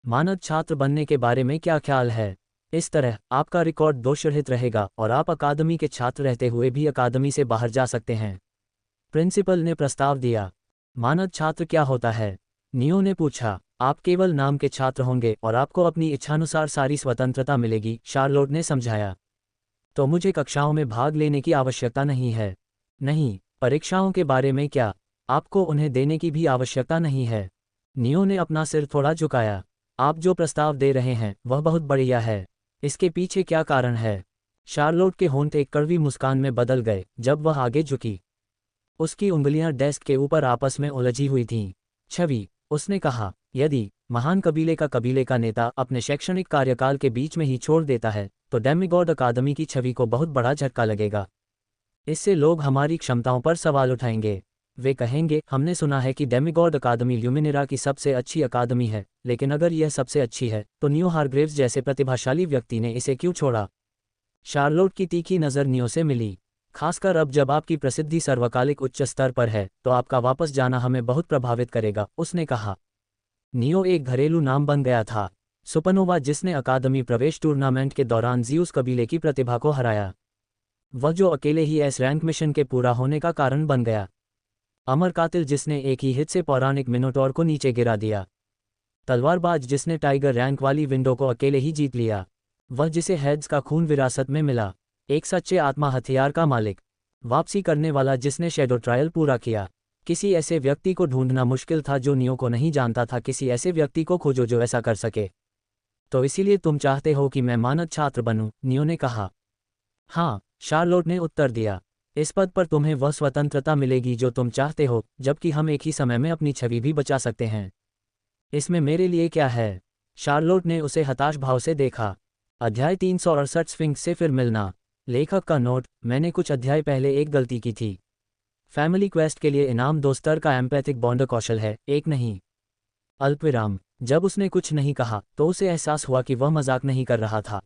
मानद छात्र बनने के बारे में क्या ख्याल है? इस तरह आपका रिकॉर्ड दोषरहित रहेगा और आप अकादमी के छात्र रहते हुए भी अकादमी से बाहर जा सकते हैं, प्रिंसिपल ने प्रस्ताव दिया। मानद छात्र क्या होता है? नियो ने पूछा। आप केवल नाम के छात्र होंगे और आपको अपनी इच्छानुसार सारी स्वतंत्रता मिलेगी, चार्लोट ने समझाया। तो मुझे कक्षाओं में भाग लेने की आवश्यकता नहीं है? नहीं। परीक्षाओं के बारे में क्या? आपको उन्हें देने की भी आवश्यकता नहीं है। नियो ने अपना सिर थोड़ा झुकाया। आप जो प्रस्ताव दे रहे हैं वह बहुत बढ़िया है। इसके पीछे क्या कारण है? चार्लोट के होंठ एक कड़वी मुस्कान में बदल गए जब वह आगे झुकी। उसकी उंगलियां डेस्क के ऊपर आपस में उलझी हुई थीं। छवि, उसने कहा, यदि महान कबीले का नेता अपने शैक्षणिक कार्यकाल के बीच में ही छोड़ देता है, तो डेमिगॉड अकादमी की छवि को बहुत बड़ा झटका लगेगा। इससे लोग हमारी क्षमताओं पर सवाल उठाएंगे। वे कहेंगे, हमने सुना है कि डेमिगॉड अकादमी ल्यूमिनेरा की सबसे अच्छी अकादमी है, लेकिन अगर यह सबसे अच्छी है, तो नियो हारग्रेव्स जैसे प्रतिभाशाली व्यक्ति ने इसे क्यों छोड़ा? चार्लोट की तीखी नज़र नियो से मिली। खासकर अब जब आपकी प्रसिद्धि सर्वकालिक उच्च स्तर पर है, तो आपका वापस जाना हमें बहुत प्रभावित करेगा, उसने कहा। नियो एक घरेलू नाम बन गया था। सुपरनोवा, जिसने अकादमी प्रवेश टूर्नामेंट के दौरान ज़ीउस कबीले की प्रतिभा को हराया। वह जो अकेले ही एस रैंक मिशन के पूरा होने का कारण बन गया। अमर कातिल, जिसने एक ही हिट से पौराणिक मिनोटॉर को नीचे गिरा दिया। तलवारबाज, जिसने टाइगर रैंक वाली विंडो को अकेले ही जीत लिया। वह जिसे हेड्स का खून विरासत में मिला। एक सच्चे आत्मा हथियार का मालिक। वापसी करने वाला, जिसने शैडो ट्रायल पूरा किया। किसी ऐसे व्यक्ति को ढूंढना मुश्किल था जो नियो को नहीं जानता था। किसी ऐसे व्यक्ति को खोजो जो ऐसा कर सके। तो इसीलिए तुम चाहते हो कि मैं मानद छात्र बनूं, नियो ने कहा। हाँ, चार्लोट ने उत्तर दिया। इस पद पर तुम्हें वह स्वतंत्रता मिलेगी जो तुम चाहते हो, जबकि हम एक ही समय में अपनी छवि भी बचा सकते हैं। इसमें मेरे लिए क्या है? शार्लोट ने उसे हताश भाव से देखा। अध्याय 368 स्फिंक्स से फिर मिलना। लेखक का नोट: मैंने कुछ अध्याय पहले एक गलती की थी। फैमिली क्वेस्ट के लिए इनाम 2 स्तर का एम्पैथिक बॉन्ड कौशल है, एक नहीं। अल्पविराम। जब उसने कुछ नहीं कहा तो उसे एहसास हुआ कि वह मजाक नहीं कर रहा था।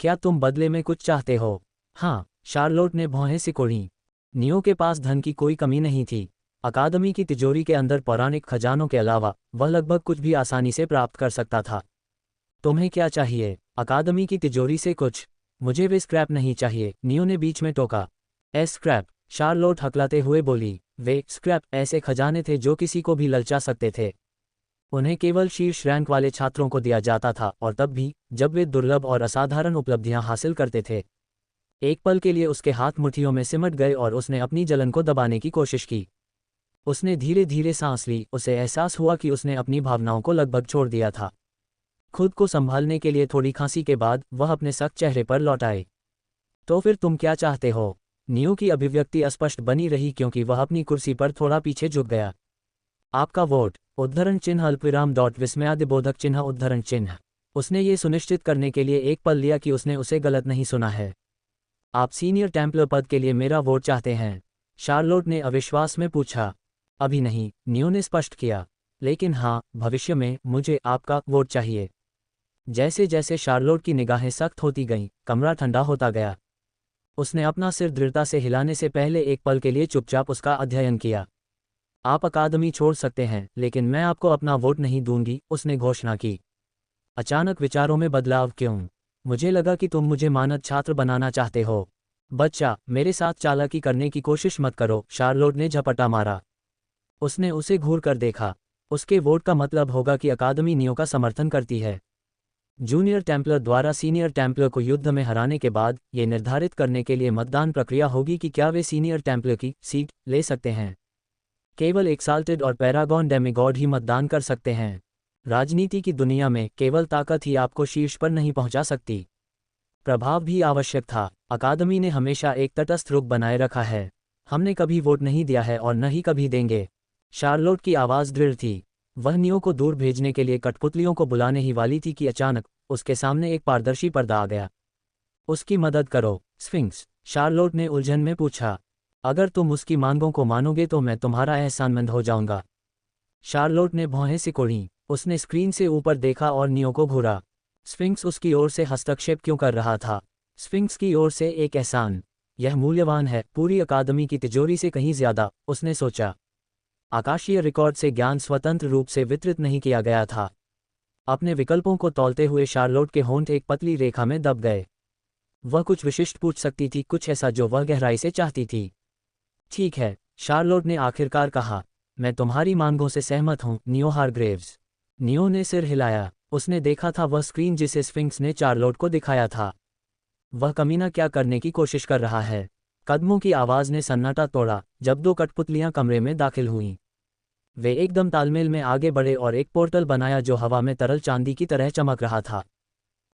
क्या तुम बदले में कुछ चाहते हो? हाँ, शार्लोट ने भौहें सिकोड़ी। नियो के पास धन की कोई कमी नहीं थी। अकादमी की तिजोरी के अंदर पौराणिक खजानों के अलावा वह लगभग कुछ भी आसानी से प्राप्त कर सकता था। तुम्हें क्या चाहिए? अकादमी की तिजोरी से कुछ? मुझे वे स्क्रैप नहीं चाहिए, नियो ने बीच में टोका। स्क्रैप? शार्लोट हकलाते हुए बोली। वे स्क्रैप ऐसे खजाने थे जो किसी को भी ललचा सकते थे। उन्हें केवल शीर्ष रैंक वाले छात्रों को दिया जाता था, और तब भी जब वे दुर्लभ और असाधारण उपलब्धियां हासिल करते थे। एक पल के लिए उसके हाथ मुट्ठियों में सिमट गए और उसने अपनी जलन को दबाने की कोशिश की। उसने धीरे धीरे सांस ली। उसे एहसास हुआ कि उसने अपनी भावनाओं को लगभग छोड़ दिया था। खुद को संभालने के लिए थोड़ी खांसी के बाद वह अपने सख्त चेहरे पर लौट आए। तो फिर तुम क्या चाहते हो? नियो की अभिव्यक्ति अस्पष्ट बनी रही क्योंकि वह अपनी कुर्सी पर थोड़ा पीछे झुक गया। आपका वोट? उद्धरण चिन्ह अल्पविराम डॉट विस्मयादिबोधक चिन्ह उद्धरण चिन्ह। उसने ये सुनिश्चित करने के लिए एक पल लिया कि उसने उसे गलत नहीं सुना है। आप सीनियर टेम्पलर पद के लिए मेरा वोट चाहते हैं? शार्लोट ने अविश्वास में पूछा। अभी नहीं, नियो ने स्पष्ट किया। लेकिन हाँ, भविष्य में मुझे आपका वोट चाहिए। जैसे जैसे शार्लोट की निगाहें सख्त होती गईं, कमरा ठंडा होता गया। उसने अपना सिर दृढ़ता से हिलाने से पहले एक पल के लिए चुपचाप उसका अध्ययन किया। आप अकादमी छोड़ सकते हैं, लेकिन मैं आपको अपना वोट नहीं दूंगी, उसने घोषणा की। अचानक विचारों में बदलाव क्यों? मुझे लगा कि तुम मुझे मानद छात्र बनाना चाहते हो। बच्चा, मेरे साथ चालाकी करने की कोशिश मत करो, शार्लोट ने झपटा मारा। उसने उसे घूर कर देखा। उसके वोट का मतलब होगा कि अकादमी नियो का समर्थन करती है। जूनियर टेम्पलर द्वारा सीनियर टेम्पलर को युद्ध में हराने के बाद ये निर्धारित करने के लिए मतदान प्रक्रिया होगी कि क्या वे सीनियर टेम्पलर की सीट ले सकते हैं। केवल एक्साल्टेड और पैरागॉन डेमिगॉड ही मतदान कर सकते हैं। राजनीति की दुनिया में केवल ताकत ही आपको शीर्ष पर नहीं पहुंचा सकती, प्रभाव भी आवश्यक था। अकादमी ने हमेशा एक तटस्थ रुख बनाए रखा है। हमने कभी वोट नहीं दिया है और न ही कभी देंगे। शार्लोट की आवाज़ दृढ़ थी। वह नियो को दूर भेजने के लिए कठपुतलियों को बुलाने ही वाली थी कि अचानक उसके सामने एक पारदर्शी पर्दा आ गया। उसकी मदद करो, स्फिंक्स, शार्लोट ने उलझन में पूछा। अगर तुम उसकी मांगों को मानोगे तो मैं तुम्हारा एहसानमंद हो जाऊंगा। शार्लोट ने भौहें सिकोड़ी। उसने स्क्रीन से ऊपर देखा और नियो को घूरा। स्फिंक्स उसकी ओर से हस्तक्षेप क्यों कर रहा था? स्फिंक्स की ओर से एक एहसान, यह मूल्यवान है, पूरी अकादमी की तिजोरी से कहीं ज्यादा, उसने सोचा। आकाशीय रिकॉर्ड से ज्ञान स्वतंत्र रूप से वितरित नहीं किया गया था। अपने विकल्पों को तौलते हुए शार्लोट के होंठ एक पतली रेखा में दब गए। वह कुछ विशिष्ट पूछ सकती थी, कुछ ऐसा जो वह गहराई से चाहती थी। ठीक है, शार्लोट ने आखिरकार कहा, मैं तुम्हारी मांगों से सहमत हूं, नियो हारग्रेव्स। नियो ने सिर हिलाया। उसने देखा था वह स्क्रीन जिसे स्फिंक्स ने शार्लोट को दिखाया था। वह कमीना क्या करने की कोशिश कर रहा है? कदमों की आवाज़ ने सन्नाटा तोड़ा जब 2 कठपुतलियां कमरे में दाखिल हुईं। वे एकदम तालमेल में आगे बढ़े और एक पोर्टल बनाया जो हवा में तरल चांदी की तरह चमक रहा था।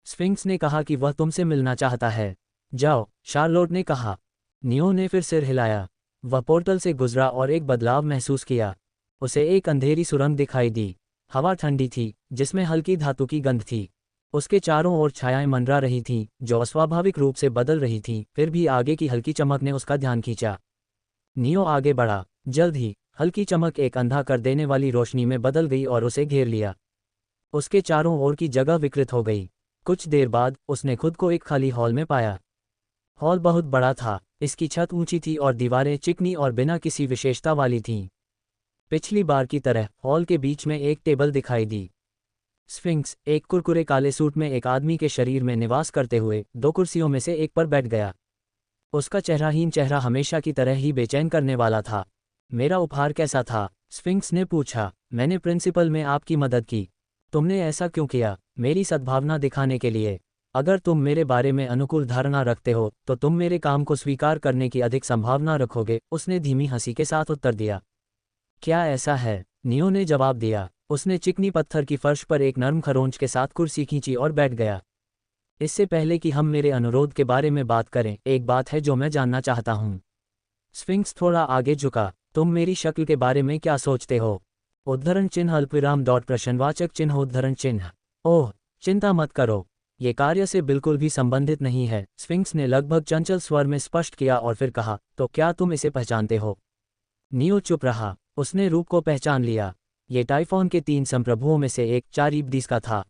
स्फिंक्स ने कहा कि वह तुमसे मिलना चाहता है। जाओ, शार्लोट ने कहा। नियो ने फिर सिर हिलाया। वह पोर्टल से गुजरा और एक बदलाव महसूस किया। उसे एक अंधेरी सुरंग दिखाई दी। हवा ठंडी थी, जिसमें हल्की धातु की गंध थी। उसके चारों ओर छायाएं मंडरा रही थीं, जो अस्वाभाविक रूप से बदल रही थीं, फिर भी आगे की हल्की चमक ने उसका ध्यान खींचा। नियो आगे बढ़ा। जल्द ही हल्की चमक एक अंधा कर देने वाली रोशनी में बदल गई और उसे घेर लिया। उसके चारों ओर की जगह विकृत हो गई। कुछ देर बाद उसने खुद को एक खाली हॉल में पाया। हॉल बहुत बड़ा था। इसकी छत ऊंची थी और दीवारें चिकनी और बिना किसी विशेषता वाली थीं। पिछली बार की तरह हॉल के बीच में एक टेबल दिखाई दी। स्फिंक्स, एक कुरकुरे काले सूट में एक आदमी के शरीर में निवास करते हुए 2 कुर्सियों में से एक पर बैठ गया। उसका चेहराहीन चेहरा हमेशा की तरह ही बेचैन करने वाला था। मेरा उपहार कैसा था? स्फिंक्स ने पूछा। मैंने प्रिंसिपल में आपकी मदद की। तुमने ऐसा क्यों किया? मेरी सद्भावना दिखाने के लिए। अगर तुम मेरे बारे में अनुकूल धारणा रखते हो तो तुम मेरे काम को स्वीकार करने की अधिक संभावना रखोगे, उसने धीमी हंसी के साथ उत्तर दिया। क्या ऐसा है? नियो ने जवाब दिया। उसने चिकनी पत्थर की फर्श पर एक नर्म खरोंच के साथ कुर्सी खींची और बैठ गया। इससे पहले कि हम मेरे अनुरोध के बारे में बात करें, एक बात है जो मैं जानना चाहता हूँ। स्फिंक्स थोड़ा आगे झुका। तुम मेरी शक्ल के बारे में क्या सोचते हो? उद्धरण चिन्ह अल्पविराम डॉट प्रश्नवाचक चिन्ह उद्धरण चिन्ह। ओह, चिंता मत करो, ये कार्य से बिल्कुल भी संबंधित नहीं है, स्फिंक्स ने लगभग चंचल स्वर में स्पष्ट किया और फिर कहा, तो क्या तुम इसे पहचानते हो? नियो चुप रहा। उसने रूप को पहचान लिया। ये टाइफॉन के 3 संप्रभुओं में से एक चारिब्दीस का था।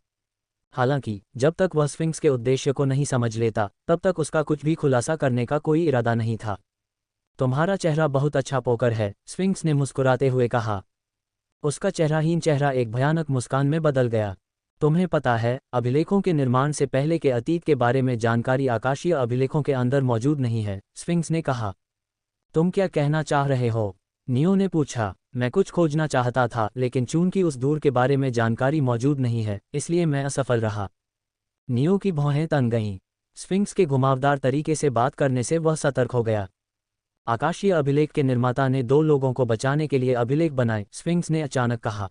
हालांकि जब तक वह स्फिंक्स के उद्देश्य को नहीं समझ लेता तब तक उसका कुछ भी खुलासा करने का कोई इरादा नहीं था। तुम्हारा चेहरा बहुत अच्छा पोकर है, स्फिंक्स ने मुस्कुराते हुए कहा। उसका चेहराहीन चेहरा एक भयानक मुस्कान में बदल गया। तुम्हें पता है, अभिलेखों के निर्माण से पहले के अतीत के बारे में जानकारी आकाशीय अभिलेखों के अंदर मौजूद नहीं है, स्फिंक्स ने कहा। तुम क्या कहना चाह रहे हो? नियो ने पूछा। मैं कुछ खोजना चाहता था, लेकिन चूंकि उस दूर के बारे में जानकारी मौजूद नहीं है, इसलिए मैं असफल रहा। नियो की भौहें तन गईं। स्फिंक्स के घुमावदार तरीके से बात करने से वह सतर्क हो गया। आकाशीय अभिलेख के निर्माता ने 2 लोगों को बचाने के लिए अभिलेख बनाए, स्फिंक्स ने अचानक कहा।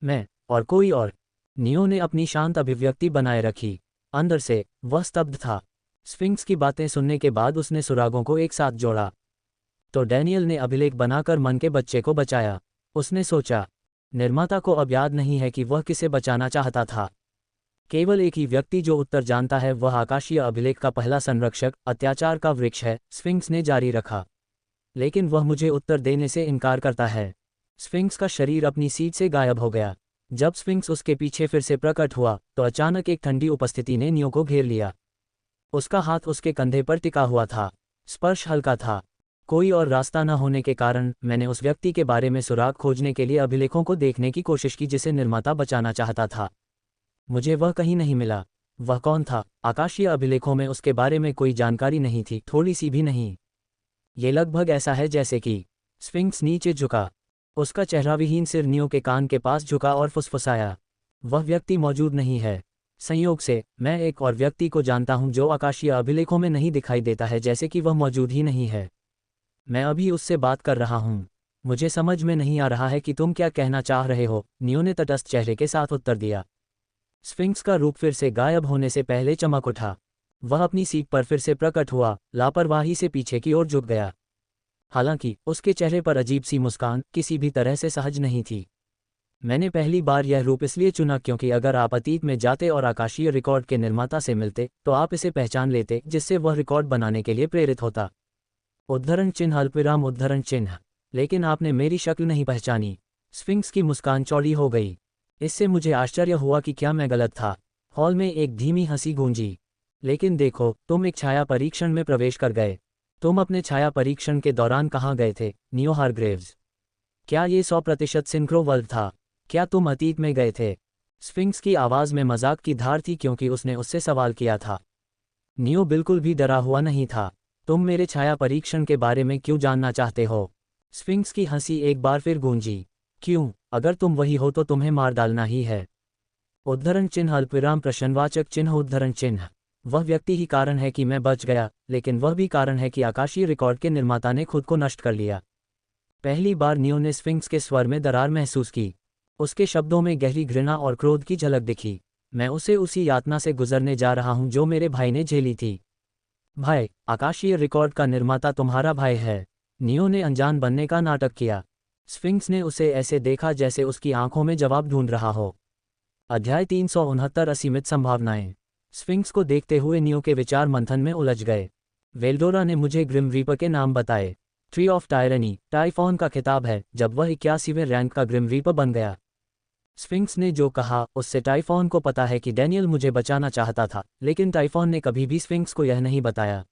मैं और कोई और? नियो ने अपनी शांत अभिव्यक्ति बनाए रखी। अंदर से वह स्तब्ध था। स्फिंक्स की बातें सुनने के बाद उसने सुरागों को एक साथ जोड़ा। तो डैनियल ने अभिलेख बनाकर मन के बच्चे को बचाया। उसने सोचा, निर्माता को अब याद नहीं है कि वह किसे बचाना चाहता था। केवल एक ही व्यक्ति जो उत्तर जानता है वह आकाशीय अभिलेख का पहला संरक्षक अत्याचार का वृक्ष है, स्फिंक्स ने जारी रखा। लेकिन वह मुझे उत्तर देने से इनकार करता है। स्फिंक्स का शरीर अपनी सीट से गायब हो गया। जब स्फिंक्स उसके पीछे फिर से प्रकट हुआ तो अचानक एक ठंडी उपस्थिति ने नियो को घेर लिया। उसका हाथ उसके कंधे पर टिका हुआ था। स्पर्श हल्का था। कोई और रास्ता न होने के कारण मैंने उस व्यक्ति के बारे में सुराग खोजने के लिए अभिलेखों को देखने की कोशिश की जिसे निर्माता बचाना चाहता था। मुझे वह कहीं नहीं मिला। वह कौन था? आकाशीय अभिलेखों में उसके बारे में कोई जानकारी नहीं थी, थोड़ी सी भी नहीं। ये लगभग ऐसा है जैसे कि स्फिंक्स नीचे झुका। उसका चेहरा विहीन सिर नियो के कान के पास झुका और फुसफुसाया। वह व्यक्ति मौजूद नहीं है। संयोग से मैं एक और व्यक्ति को जानता हूं जो आकाशीय अभिलेखों में नहीं दिखाई देता है, जैसे कि वह मौजूद ही नहीं है। मैं अभी उससे बात कर रहा हूं। मुझे समझ में नहीं आ रहा है कि तुम क्या कहना चाह रहे हो, नियो ने तटस्थ चेहरे के साथ उत्तर दिया। स्फिंक्स का रूप फिर से गायब होने से पहले चमक उठा। वह अपनी सीट पर फिर से प्रकट हुआ, लापरवाही से पीछे की ओर झुक गया। हालांकि उसके चेहरे पर अजीब सी मुस्कान किसी भी तरह से सहज नहीं थी। मैंने पहली बार यह रूप इसलिए चुना क्योंकि अगर आप अतीत में जाते और आकाशीय रिकॉर्ड के निर्माता से मिलते तो आप इसे पहचान लेते, जिससे वह रिकॉर्ड बनाने के लिए प्रेरित होता। उद्धरण चिन्ह अल्पविराम उद्धरण चिन्ह। लेकिन आपने मेरी शक्ल नहीं पहचानी। स्फिंक्स की मुस्कान चौड़ी हो गई। इससे मुझे आश्चर्य हुआ कि क्या मैं गलत था। हॉल में एक धीमी हंसी गूंजी। लेकिन देखो, तुम एक छाया परीक्षण में प्रवेश कर गए। तुम अपने छाया परीक्षण के दौरान कहाँ गए थे, नियो हारग्रेव्स? क्या ये 100% सिंक्रोवर्ल्ड था? क्या तुम अतीत में गए थे? स्फिंक्स की आवाज़ में मजाक की धार थी क्योंकि उसने उससे सवाल किया था। नियो बिल्कुल भी डरा हुआ नहीं था। तुम मेरे छाया परीक्षण के बारे में क्यों जानना चाहते हो? स्फिंक्स की हंसी एक बार फिर गूंजी। क्यों? अगर तुम वही हो तो तुम्हें मार डालना ही है। उद्धरण चिन्ह अल्पविराम प्रश्नवाचक चिन्ह उद्धरण चिन्ह। वह व्यक्ति ही कारण है कि मैं बच गया, लेकिन वह भी कारण है कि आकाशीय रिकॉर्ड के निर्माता ने खुद को नष्ट कर लिया। पहली बार नियो ने स्फिंक्स के स्वर में दरार महसूस की। उसके शब्दों में गहरी घृणा और क्रोध की झलक दिखी। मैं उसे उसी यातना से गुजरने जा रहा हूं जो मेरे भाई ने झेली थी। भाई, आकाशीय रिकॉर्ड का निर्माता तुम्हारा भाई है। नियो ने अनजान बनने का नाटक किया। स्फिंक्स ने उसे ऐसे देखा जैसे उसकी आंखों में जवाब ढूंढ रहा हो। अध्याय 369 असीमित संभावनाएं। स्फिंक्स को देखते हुए नियो के विचार मंथन में उलझ गए। वेल्डोरा ने मुझे ग्रिम रीपर के नाम बताए। ट्री ऑफ टायरनी टाइफॉन का खिताब है जब वह 81वें रैंक का ग्रिम रीपर बन गया। स्फिंक्स ने जो कहा उससे टाइफॉन को पता है कि डैनियल मुझे बचाना चाहता था, लेकिन टाइफॉन ने कभी भी स्फिंक्स को यह नहीं बताया।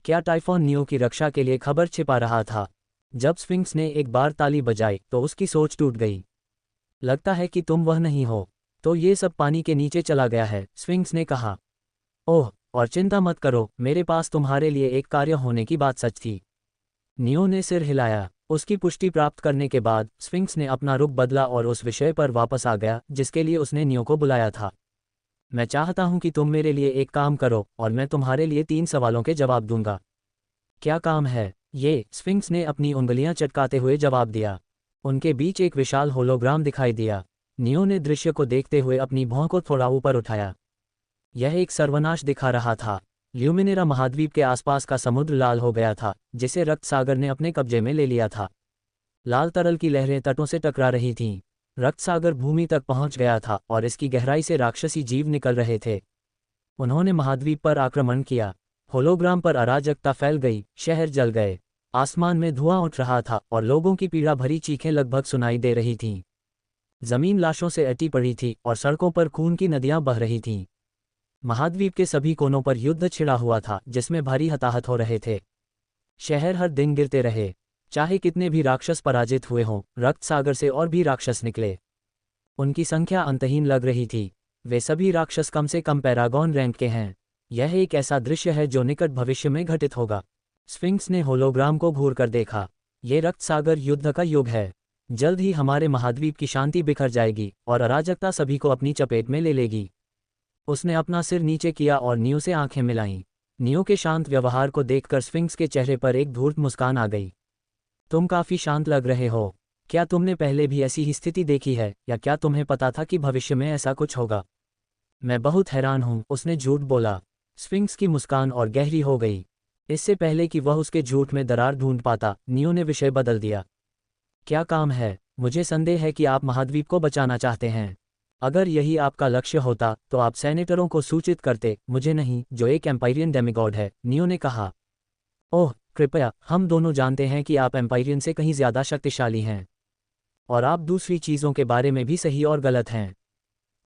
क्या टाइफॉन नियो की रक्षा के लिए खबर छिपा रहा था? जब स्फिंक्स ने एक बार ताली बजाई तो उसकी सोच टूट गई। लगता है कि तुम वह नहीं हो। तो ये सब पानी के नीचे चला गया है, स्फिंक्स ने कहा। ओह, और चिंता मत करो, मेरे पास तुम्हारे लिए एक कार्य होने की बात सच थी। नियो ने सिर हिलाया। उसकी पुष्टि प्राप्त करने के बाद स्फिंक्स ने अपना रुख बदला और उस विषय पर वापस आ गया जिसके लिए उसने नियो को बुलाया था। मैं चाहता हूं कि तुम मेरे लिए एक काम करो और मैं तुम्हारे लिए 3 सवालों के जवाब दूंगा। क्या काम है ये? स्फिंक्स ने अपनी उंगलियां चटकाते हुए जवाब दिया। उनके बीच एक विशाल होलोग्राम दिखाई दिया। नियो ने दृश्य को देखते हुए अपनी भौं को थोड़ा ऊपर उठाया। यह एक सर्वनाश दिखा रहा था। ल्यूमिनेरा महाद्वीप के आसपास का समुद्र लाल हो गया था, जिसे रक्त सागर ने अपने कब्जे में ले लिया था। लाल तरल की लहरें तटों से टकरा रही थीं। रक्त सागर भूमि तक पहुंच गया था और इसकी गहराई से राक्षसी जीव निकल रहे थे। उन्होंने महाद्वीप पर आक्रमण किया। होलोग्राम पर अराजकता फैल गई, शहर जल गए, आसमान में धुआं उठ रहा था और लोगों की पीड़ा भरी चीखें लगभग सुनाई दे रही थीं। जमीन लाशों से अटी पड़ी थी और सड़कों पर खून की नदियां बह रही थीं। महाद्वीप के सभी कोनों पर युद्ध छिड़ा हुआ था, जिसमें भारी हताहत हो रहे थे। शहर हर दिन गिरते रहे। चाहे कितने भी राक्षस पराजित हुए हों, रक्त सागर से और भी राक्षस निकले। उनकी संख्या अंतहीन लग रही थी। वे सभी राक्षस कम से कम पैरागॉन रैंक के हैं। यह एक ऐसा दृश्य है जो निकट भविष्य में घटित होगा। स्फिंक्स ने होलोग्राम को घूर कर देखा। ये रक्त सागर युद्ध का युग है। जल्द ही हमारे महाद्वीप की शांति बिखर जाएगी और अराजकता सभी को अपनी चपेट में ले लेगी। उसने अपना सिर नीचे किया और नियो से आंखें मिलाईं। नियो के शांत व्यवहार को देखकर स्फिंक्स के चेहरे पर एक धूर्त मुस्कान आ गई। तुम काफी शांत लग रहे हो। क्या तुमने पहले भी ऐसी ही स्थिति देखी है, या क्या तुम्हें पता था कि भविष्य में ऐसा कुछ होगा? मैं बहुत हैरान हूं, उसने झूठ बोला। स्फिंक्स की मुस्कान और गहरी हो गई। इससे पहले कि वह उसके झूठ में दरार ढूंढ पाता, नियो ने विषय बदल दिया। क्या काम है? मुझे संदेह है कि आप महाद्वीप को बचाना चाहते हैं। अगर यही आपका लक्ष्य होता तो आप सेनेटरों को सूचित करते, मुझे नहीं, जो एक एम्पायरियन डेमिगॉड है, नियो ने कहा। ओह कृपया, हम दोनों जानते हैं कि आप एम्पायरियन से कहीं ज्यादा शक्तिशाली हैं, और आप दूसरी चीजों के बारे में भी सही और गलत हैं।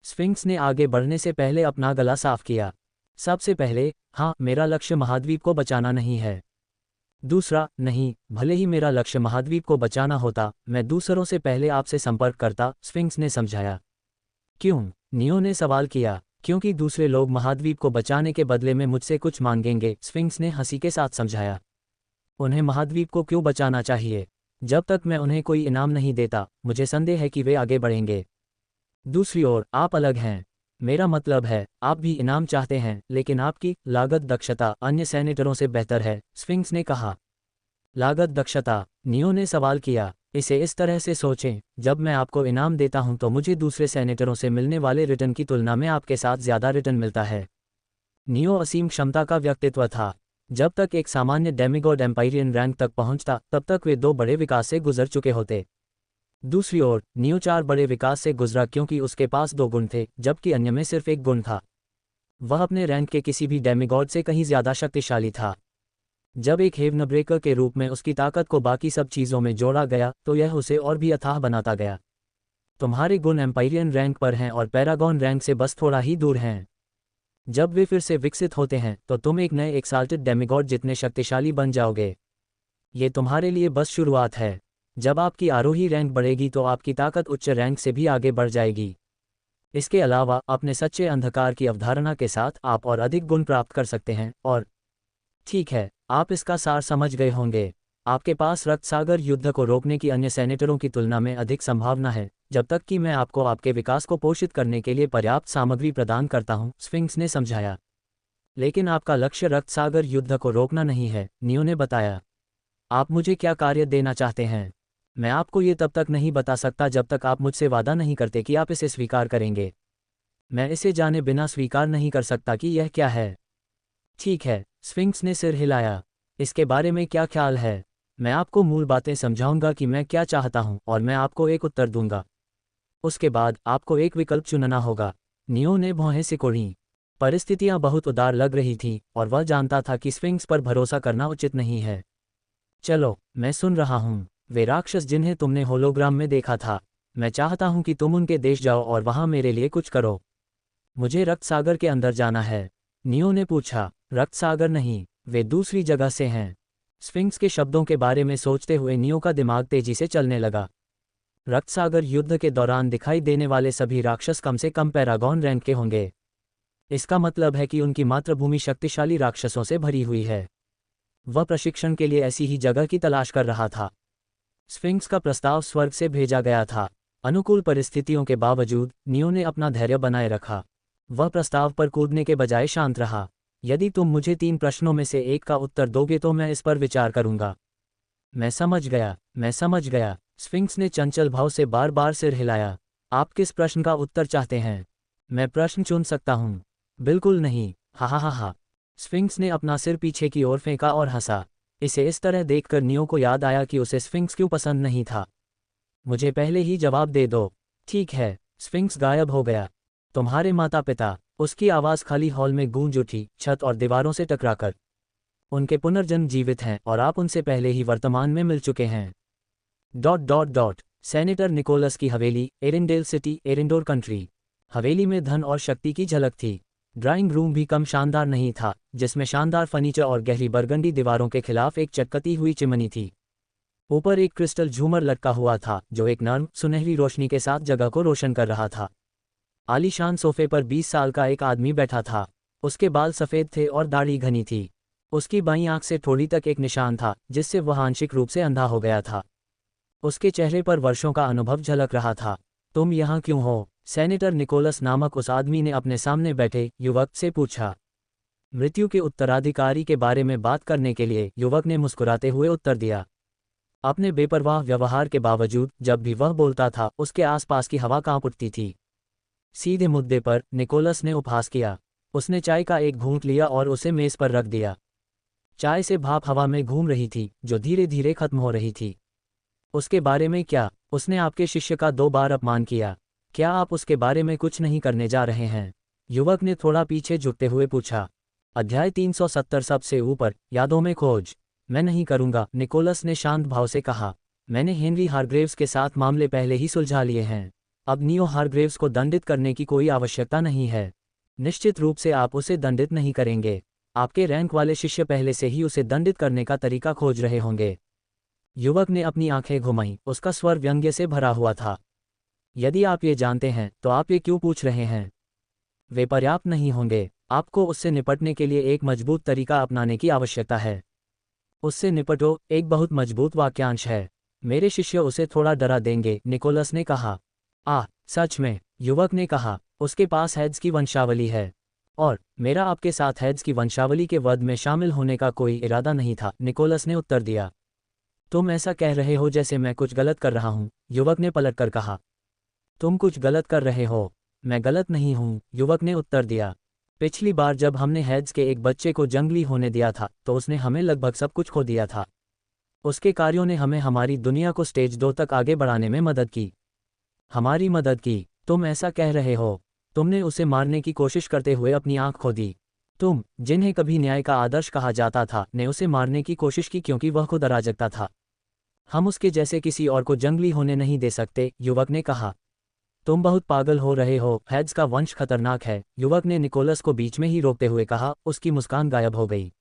स्फिंक्स ने आगे बढ़ने से पहले अपना गला साफ किया। सबसे पहले, हाँ, मेरा लक्ष्य महाद्वीप को बचाना नहीं है। दूसरा, नहीं, भले ही मेरा लक्ष्य महाद्वीप को बचाना होता, मैं दूसरों से पहले आपसे संपर्क करता, स्फिंक्स ने समझाया। क्यों? नियो ने सवाल किया। क्योंकि दूसरे लोग महाद्वीप को बचाने के बदले में मुझसे कुछ मांगेंगे, स्फिंक्स ने हंसी के साथ समझाया। उन्हें महाद्वीप को क्यों बचाना चाहिए? जब तक मैं उन्हें कोई इनाम नहीं देता, मुझे संदेह है कि वे आगे बढ़ेंगे। दूसरी ओर, आप अलग हैं। मेरा मतलब है, आप भी इनाम चाहते हैं, लेकिन आपकी लागत दक्षता अन्य सेनेटरों से बेहतर है, स्फिंक्स ने कहा। लागत दक्षता? नियो ने सवाल किया। इसे इस तरह से सोचें, जब मैं आपको इनाम देता हूं तो मुझे दूसरे सेनेटरों से मिलने वाले रिटर्न की तुलना में आपके साथ ज्यादा रिटर्न मिलता है। नियो असीम क्षमता का व्यक्तित्व था। जब तक एक सामान्य डेमिगॉड एम्पायरियन रैंक तक पहुंचता, तब तक वे 2 बड़े विकास से गुजर चुके होते। दूसरी ओर, नियो 4 बड़े विकास से गुजरा क्योंकि उसके पास 2 गुण थे, जबकि अन्य में सिर्फ 1 गुण था। वह अपने रैंक के किसी भी डेमिगॉड से कहीं ज्यादा शक्तिशाली था। जब एक हेवन ब्रेकर के रूप में उसकी ताकत को बाकी सब चीज़ों में जोड़ा गया, तो यह उसे और भी अथाह बनाता गया। तुम्हारे गुण एम्पायरियन रैंक पर हैं और पैरागॉन रैंक से बस थोड़ा ही दूर हैं। जब वे फिर से विकसित होते हैं तो तुम एक नए एक्साल्टेड डेमिगॉड जितने शक्तिशाली बन जाओगे। ये तुम्हारे लिए बस शुरुआत है। जब आपकी आरोही रैंक बढ़ेगी तो आपकी ताकत उच्च रैंक से भी आगे बढ़ जाएगी। इसके अलावा, अपने सच्चे अंधकार की अवधारणा के साथ आप और अधिक गुण प्राप्त कर सकते हैं। और ठीक है, आप इसका सार समझ गए होंगे। आपके पास रक्त सागर युद्ध को रोकने की अन्य सेनेटरों की तुलना में अधिक संभावना है, जब तक कि मैं आपको आपके विकास को पोषित करने के लिए पर्याप्त सामग्री प्रदान करता हूं, स्फिंक्स ने समझाया। लेकिन आपका लक्ष्य रक्त सागर युद्ध को रोकना नहीं है, नियो ने बताया। आप मुझे क्या कार्य देना चाहते हैं? मैं आपको ये तब तक नहीं बता सकता जब तक आप मुझसे वादा नहीं करते कि आप इसे स्वीकार करेंगे। मैं इसे जाने बिना स्वीकार नहीं कर सकता कि यह क्या है। ठीक है, स्फिंक्स ने सिर हिलाया। इसके बारे में क्या ख्याल है? मैं आपको मूल बातें समझाऊंगा कि मैं क्या चाहता हूं और मैं आपको एक उत्तर दूंगा। उसके बाद आपको एक विकल्प चुनना होगा। नियो ने भौहें सिकोड़ी। परिस्थितियां बहुत उदार लग रही थीं और वह जानता था कि स्फिंक्स पर भरोसा करना उचित नहीं है। चलो, मैं सुन रहा हूं। वे राक्षस जिन्हें तुमने होलोग्राम में देखा था, मैं चाहता हूं कि तुम उनके देश जाओ और वहां मेरे लिए कुछ करो। मुझे रक्त सागर के अंदर जाना है, नियो ने पूछा। रक्त सागर नहीं, वे दूसरी जगह से हैं। स्फिंक्स के शब्दों के बारे में सोचते हुए नियो का दिमाग तेजी से चलने लगा। रक्त सागर युद्ध के दौरान दिखाई देने वाले सभी राक्षस कम से कम पैरागॉन रैंक के होंगे। इसका मतलब है कि उनकी मातृभूमि शक्तिशाली राक्षसों से भरी हुई है। वह प्रशिक्षण के लिए ऐसी ही जगह की तलाश कर रहा था। स्फिंक्स का प्रस्ताव स्वर्ग से भेजा गया था। अनुकूल परिस्थितियों के बावजूद नियो ने अपना धैर्य बनाए रखा। वह प्रस्ताव पर कूदने के बजाय शांत रहा। यदि तुम मुझे 3 प्रश्नों में से एक का उत्तर दोगे तो मैं इस पर विचार करूंगा। मैं समझ गया, मैं समझ गया। स्फिंक्स ने चंचल भाव से बार बार सिर हिलाया। आप किस प्रश्न का उत्तर चाहते हैं? मैं प्रश्न चुन सकता हूं। बिल्कुल नहीं, हा हा हा हा। स्फिंक्स ने अपना सिर पीछे की ओर फेंका और हंसा। इसे इस तरह देखकर नियो को याद आया कि उसे स्फिंक्स क्यों पसंद नहीं था। मुझे पहले ही जवाब दे दो। ठीक है। स्फिंक्स गायब हो गया। तुम्हारे माता पिता? उसकी आवाज़ खाली हॉल में गूंज उठी, छत और दीवारों से टकराकर। उनके पुनर्जन्म जीवित हैं और आप उनसे पहले ही वर्तमान में मिल चुके हैं। Dot dot dot. Senator Nicholas की हवेली, एरिंडेल सिटी, एरिंडोर कंट्री। हवेली में धन और शक्ति की झलक थी। ड्राइंग रूम भी कम शानदार नहीं था, जिसमें शानदार फर्नीचर और गहरी बरगंडी दीवारों के खिलाफ एक चटकती हुई चिमनी थी। ऊपर एक क्रिस्टल झूमर लटका हुआ था जो एक नर्म सुनहरी रोशनी के साथ जगह को रोशन कर रहा था। आलीशान सोफे पर 20 साल का एक आदमी बैठा था। उसके बाल सफ़ेद थे और दाढ़ी घनी थी। उसकी बाईं आंख से ठोड़ी तक एक निशान था जिससे वह आंशिक रूप से अंधा हो गया था। उसके चेहरे पर वर्षों का अनुभव झलक रहा था। तुम यहाँ क्यों हो? सेनेटर निकोलस नामक उस आदमी ने अपने सामने बैठे युवक से पूछा। मृत्यु के उत्तराधिकारी के बारे में बात करने के लिए, युवक ने मुस्कुराते हुए उत्तर दिया। अपने बेपरवाह व्यवहार के बावजूद जब भी वह बोलता था उसके आसपास की हवा कांप उठती थी। सीधे मुद्दे पर, निकोलस ने उपहास किया। उसने चाय का एक घूंट लिया और उसे मेज पर रख दिया। चाय से भाप हवा में घूम रही थी जो धीरे धीरे खत्म हो रही थी। उसके बारे में क्या? उसने आपके शिष्य का 2 बार अपमान किया। क्या आप उसके बारे में कुछ नहीं करने जा रहे हैं? युवक ने थोड़ा पीछे झुकते हुए पूछा। अध्याय 370 सबसे ऊपर, यादों में खोज। मैं नहीं करूंगा, निकोलस ने शांत भाव से कहा। मैंने हेनरी हारग्रेव्स के साथ मामले पहले ही सुलझा लिए हैं। अब नियो हारग्रेव्स को दंडित करने की कोई आवश्यकता नहीं है। निश्चित रूप से आप उसे दंडित नहीं करेंगे। आपके रैंक वाले शिष्य पहले से ही उसे दंडित करने का तरीका खोज रहे होंगे। युवक ने अपनी आंखें घुमाईं, उसका स्वर व्यंग्य से भरा हुआ था। यदि आप ये जानते हैं तो आप ये क्यों पूछ रहे हैं? वे पर्याप्त नहीं होंगे। आपको उससे निपटने के लिए एक मजबूत तरीका अपनाने की आवश्यकता है। उससे निपटो एक बहुत मजबूत वाक्यांश है। मेरे शिष्य उसे थोड़ा डरा देंगे, निकोलस ने कहा। सच में? युवक ने कहा। उसके पास हैड्स की वंशावली है। और मेरा आपके साथ हैड्स की वंशावली के वध में शामिल होने का कोई इरादा नहीं था, निकोलस ने उत्तर दिया। तुम ऐसा कह रहे हो जैसे मैं कुछ गलत कर रहा हूं, युवक ने पलटकर कहा। तुम कुछ गलत कर रहे हो। मैं गलत नहीं हूं, युवक ने उत्तर दिया। पिछली बार जब हमने हैड्स के एक बच्चे को जंगली होने दिया था तो उसने हमें लगभग सब कुछ खो दिया था। उसके कार्यों ने हमें हमारी दुनिया को स्टेज 2 तक आगे बढ़ाने में मदद की। हमारी मदद की? तुम ऐसा कह रहे हो? तुमने उसे मारने की कोशिश करते हुए अपनी आंख खो दी। तुम, जिन्हें कभी न्याय का आदर्श कहा जाता था, ने उसे मारने की कोशिश की क्योंकि वह खुद अराजकता था। हम उसके जैसे किसी और को जंगली होने नहीं दे सकते, युवक ने कहा। तुम बहुत पागल हो रहे हो, हैड्स का वंश खतरनाक है, युवक ने निकोलस को बीच में ही रोकते हुए कहा। उसकी मुस्कान गायब हो गई।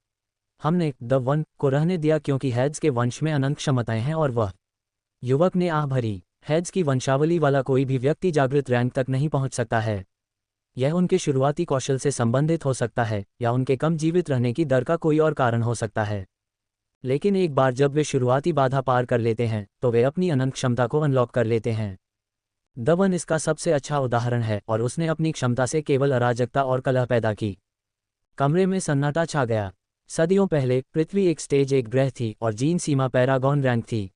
हमने द वन को रहने दिया क्योंकि हैड्स के वंश में अनंत क्षमताएं हैं और वह। युवक ने आह भरी। हैड्स की वंशावली वाला कोई भी व्यक्ति जागृत रैंक तक नहीं पहुंच सकता है। यह उनके शुरुआती कौशल से संबंधित हो सकता है या उनके कम जीवित रहने की दर का कोई और कारण हो सकता है। लेकिन एक बार जब वे शुरुआती बाधा पार कर लेते हैं तो वे अपनी अनंत क्षमता को अनलॉक कर लेते हैं। द वन इसका सबसे अच्छा उदाहरण है और उसने अपनी क्षमता से केवल अराजकता और कलह पैदा की। कमरे में सन्नाटा छा गया। सदियों पहले पृथ्वी एक स्टेज एक ग्रह थी और जीन सीमा पैरागॉन रैंक थी।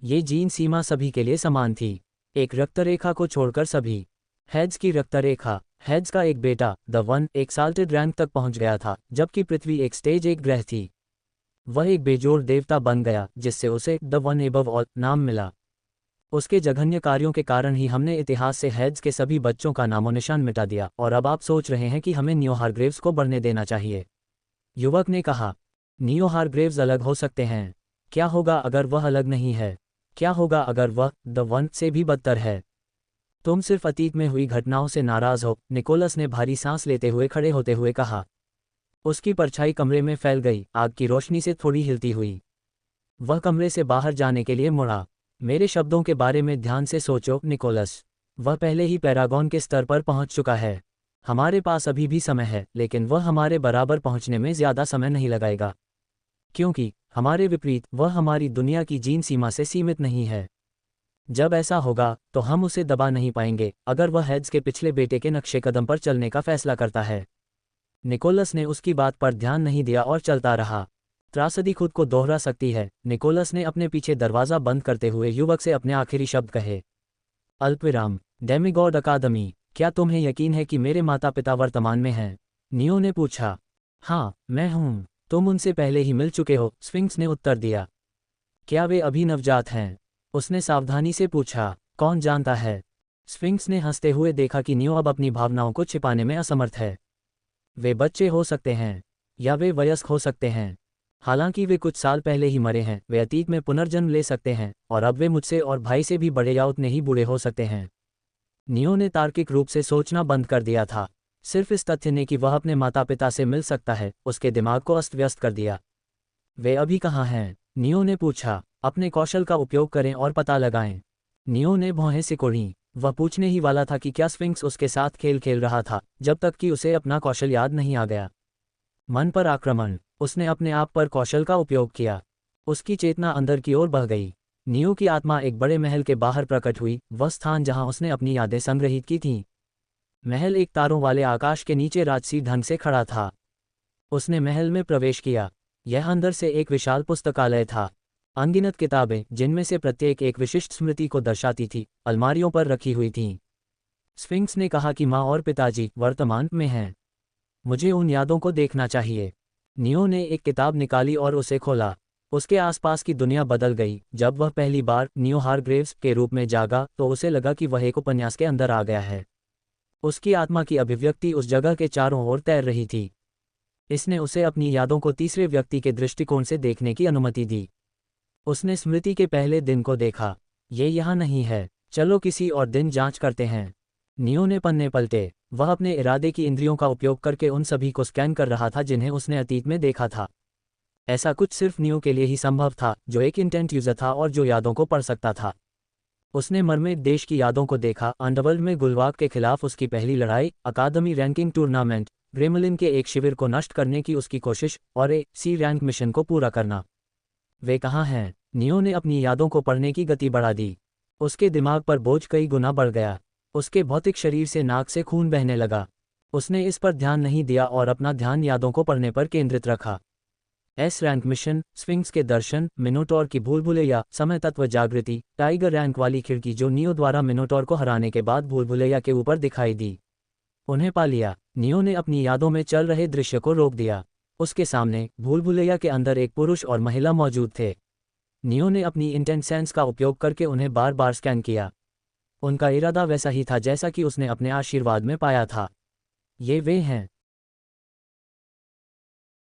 ये जीन सीमा सभी के लिए समान थी, एक रक्तरेखा को छोड़कर सभी। हैड्स की रक्तरेखा। हैड्स का एक बेटा द वन एक साल्टेड रैंक तक पहुंच गया था जबकि पृथ्वी एक स्टेज एक ग्रह थी। वह एक बेजोड़ देवता बन गया जिससे उसे द वन एबव ऑल नाम मिला। उसके जघन्य कार्यों के कारण ही हमने इतिहास से हैड्स के सभी बच्चों का नामोनिशान मिटा दिया और अब आप सोच रहे हैं कि हमें नियो हारग्रेव्स को बढ़ने देना चाहिए, युवक ने कहा। नियो हारग्रेव्स अलग हो सकते हैं। क्या होगा अगर वह अलग नहीं है? क्या होगा अगर वह द वन से भी बदतर है? तुम सिर्फ अतीत में हुई घटनाओं से नाराज हो, निकोलस ने भारी सांस लेते हुए खड़े होते हुए कहा। उसकी परछाई कमरे में फैल गई, आग की रोशनी से थोड़ी हिलती हुई। वह कमरे से बाहर जाने के लिए मुड़ा। मेरे शब्दों के बारे में ध्यान से सोचो, निकोलस। वह पहले ही पैरागॉन के स्तर पर पहुंच चुका है। हमारे पास अभी भी समय है, लेकिन वह हमारे बराबर पहुंचने में ज़्यादा समय नहीं लगाएगा। क्योंकि हमारे विपरीत वह हमारी दुनिया की जीन सीमा से सीमित नहीं है। जब ऐसा होगा तो हम उसे दबा नहीं पाएंगे अगर वह हैड्स के पिछले बेटे के नक्शे कदम पर चलने का फैसला करता है। निकोलस ने उसकी बात पर ध्यान नहीं दिया और चलता रहा। त्रासदी खुद को दोहरा सकती है, निकोलस ने अपने पीछे दरवाज़ा बंद करते हुए युवक से अपने आखिरी शब्द कहे। अल्पविराम। डेमिगॉड अकादमी। क्या तुम्हें यकीन है कि मेरे माता पिता वर्तमान में हैं? नियो ने पूछा। हाँ, मैं हूँ। तुम उनसे पहले ही मिल चुके हो, स्फिंक्स ने उत्तर दिया। क्या वे अभी नवजात हैं? उसने सावधानी से पूछा। कौन जानता है? स्फिंक्स ने हंसते हुए देखा कि नियो अब अपनी भावनाओं को छिपाने में असमर्थ है। वे बच्चे हो सकते हैं, या वे वयस्क हो सकते हैं। हालांकि वे कुछ साल पहले ही मरे हैं, वे अतीत में पुनर्जन्म ले सकते हैं, और अब वे मुझसे और भाई से भी बड़े या उतने ही बूढ़े हो सकते हैं। नियो ने तार्किक रूप से सोचना बंद कर दिया था। सिर्फ इस तथ्य ने कि वह अपने माता पिता से मिल सकता है, उसके दिमाग को अस्त व्यस्त कर दिया। वे अभी कहाँ हैं? नियो ने पूछा। अपने कौशल का उपयोग करें और पता लगाएं। नियो ने भौहें सिकोड़ी। वह पूछने ही वाला था कि क्या स्फिंक्स उसके साथ खेल खेल रहा था, जब तक कि उसे अपना कौशल याद नहीं आ गया। मन पर आक्रमण। उसने अपने आप पर कौशल का उपयोग किया। उसकी चेतना अंदर की ओर बह गई। नियो की आत्मा एक बड़े महल के बाहर प्रकट हुई, वह स्थान जहां उसने अपनी यादें संग्रहित की थीं। महल एक तारों वाले आकाश के नीचे राजसी ढंग से खड़ा था। उसने महल में प्रवेश किया। यह अंदर से एक विशाल पुस्तकालय था। अनगिनत किताबें, जिनमें से प्रत्येक एक विशिष्ट स्मृति को दर्शाती थी, अलमारियों पर रखी हुई थीं। स्फिंक्स ने कहा कि माँ और पिताजी वर्तमान में हैं। मुझे उन यादों को देखना चाहिए। नियो ने एक किताब निकाली और उसे खोला। उसके आसपास की दुनिया बदल गई। जब वह पहली बार नियो हारग्रेव्स के रूप में जागा तो उसे लगा कि वह एक उपन्यास के अंदर आ गया है। उसकी आत्मा की अभिव्यक्ति उस जगह के चारों ओर तैर रही थी। इसने उसे अपनी यादों को तीसरे व्यक्ति के दृष्टिकोण से देखने की अनुमति दी। उसने स्मृति के पहले दिन को देखा। ये यहाँ नहीं है, चलो किसी और दिन जांच करते हैं। नियो ने पन्ने पलटे। वह अपने इरादे की इंद्रियों का उपयोग करके उन सभी को स्कैन कर रहा था जिन्हें उसने अतीत में देखा था। ऐसा कुछ सिर्फ नियो के लिए ही संभव था, जो एक इंटेंट यूजर था और जो यादों को पढ़ सकता था। उसने मरमेड देश की यादों को देखा, अंडरवर्ल्ड में गुलवाक के खिलाफ उसकी पहली लड़ाई, अकादमी रैंकिंग टूर्नामेंट, ग्रेमलिन के एक शिविर को नष्ट करने की उसकी कोशिश, और सी रैंक मिशन को पूरा करना। वे कहाँ हैं? नियो ने अपनी यादों को पढ़ने की गति बढ़ा दी। उसके दिमाग पर बोझ कई गुना बढ़ गया। उसके भौतिक शरीर से नाक से खून बहने लगा। उसने इस पर ध्यान नहीं दिया और अपना ध्यान यादों को पढ़ने पर केंद्रित रखा। एस रैंक मिशन, स्फिंक्स के दर्शन, मिनोटॉर की भूलभुलैया, समय तत्व जागृति, टाइगर रैंक वाली खिड़की जो नियो द्वारा मिनोटॉर को हराने के बाद भूलभुलैया के ऊपर दिखाई दी। उन्हें पा लिया। नियो ने अपनी यादों में चल रहे दृश्य को रोक दिया। उसके सामने भूलभुलैया के अंदर एक पुरुष और महिला मौजूद थे। नियो ने अपनी इंटेंट सेंस का उपयोग करके उन्हें बार बार स्कैन किया। उनका इरादा वैसा ही था जैसा कि उसने अपने आशीर्वाद में पाया था। ये वे हैं।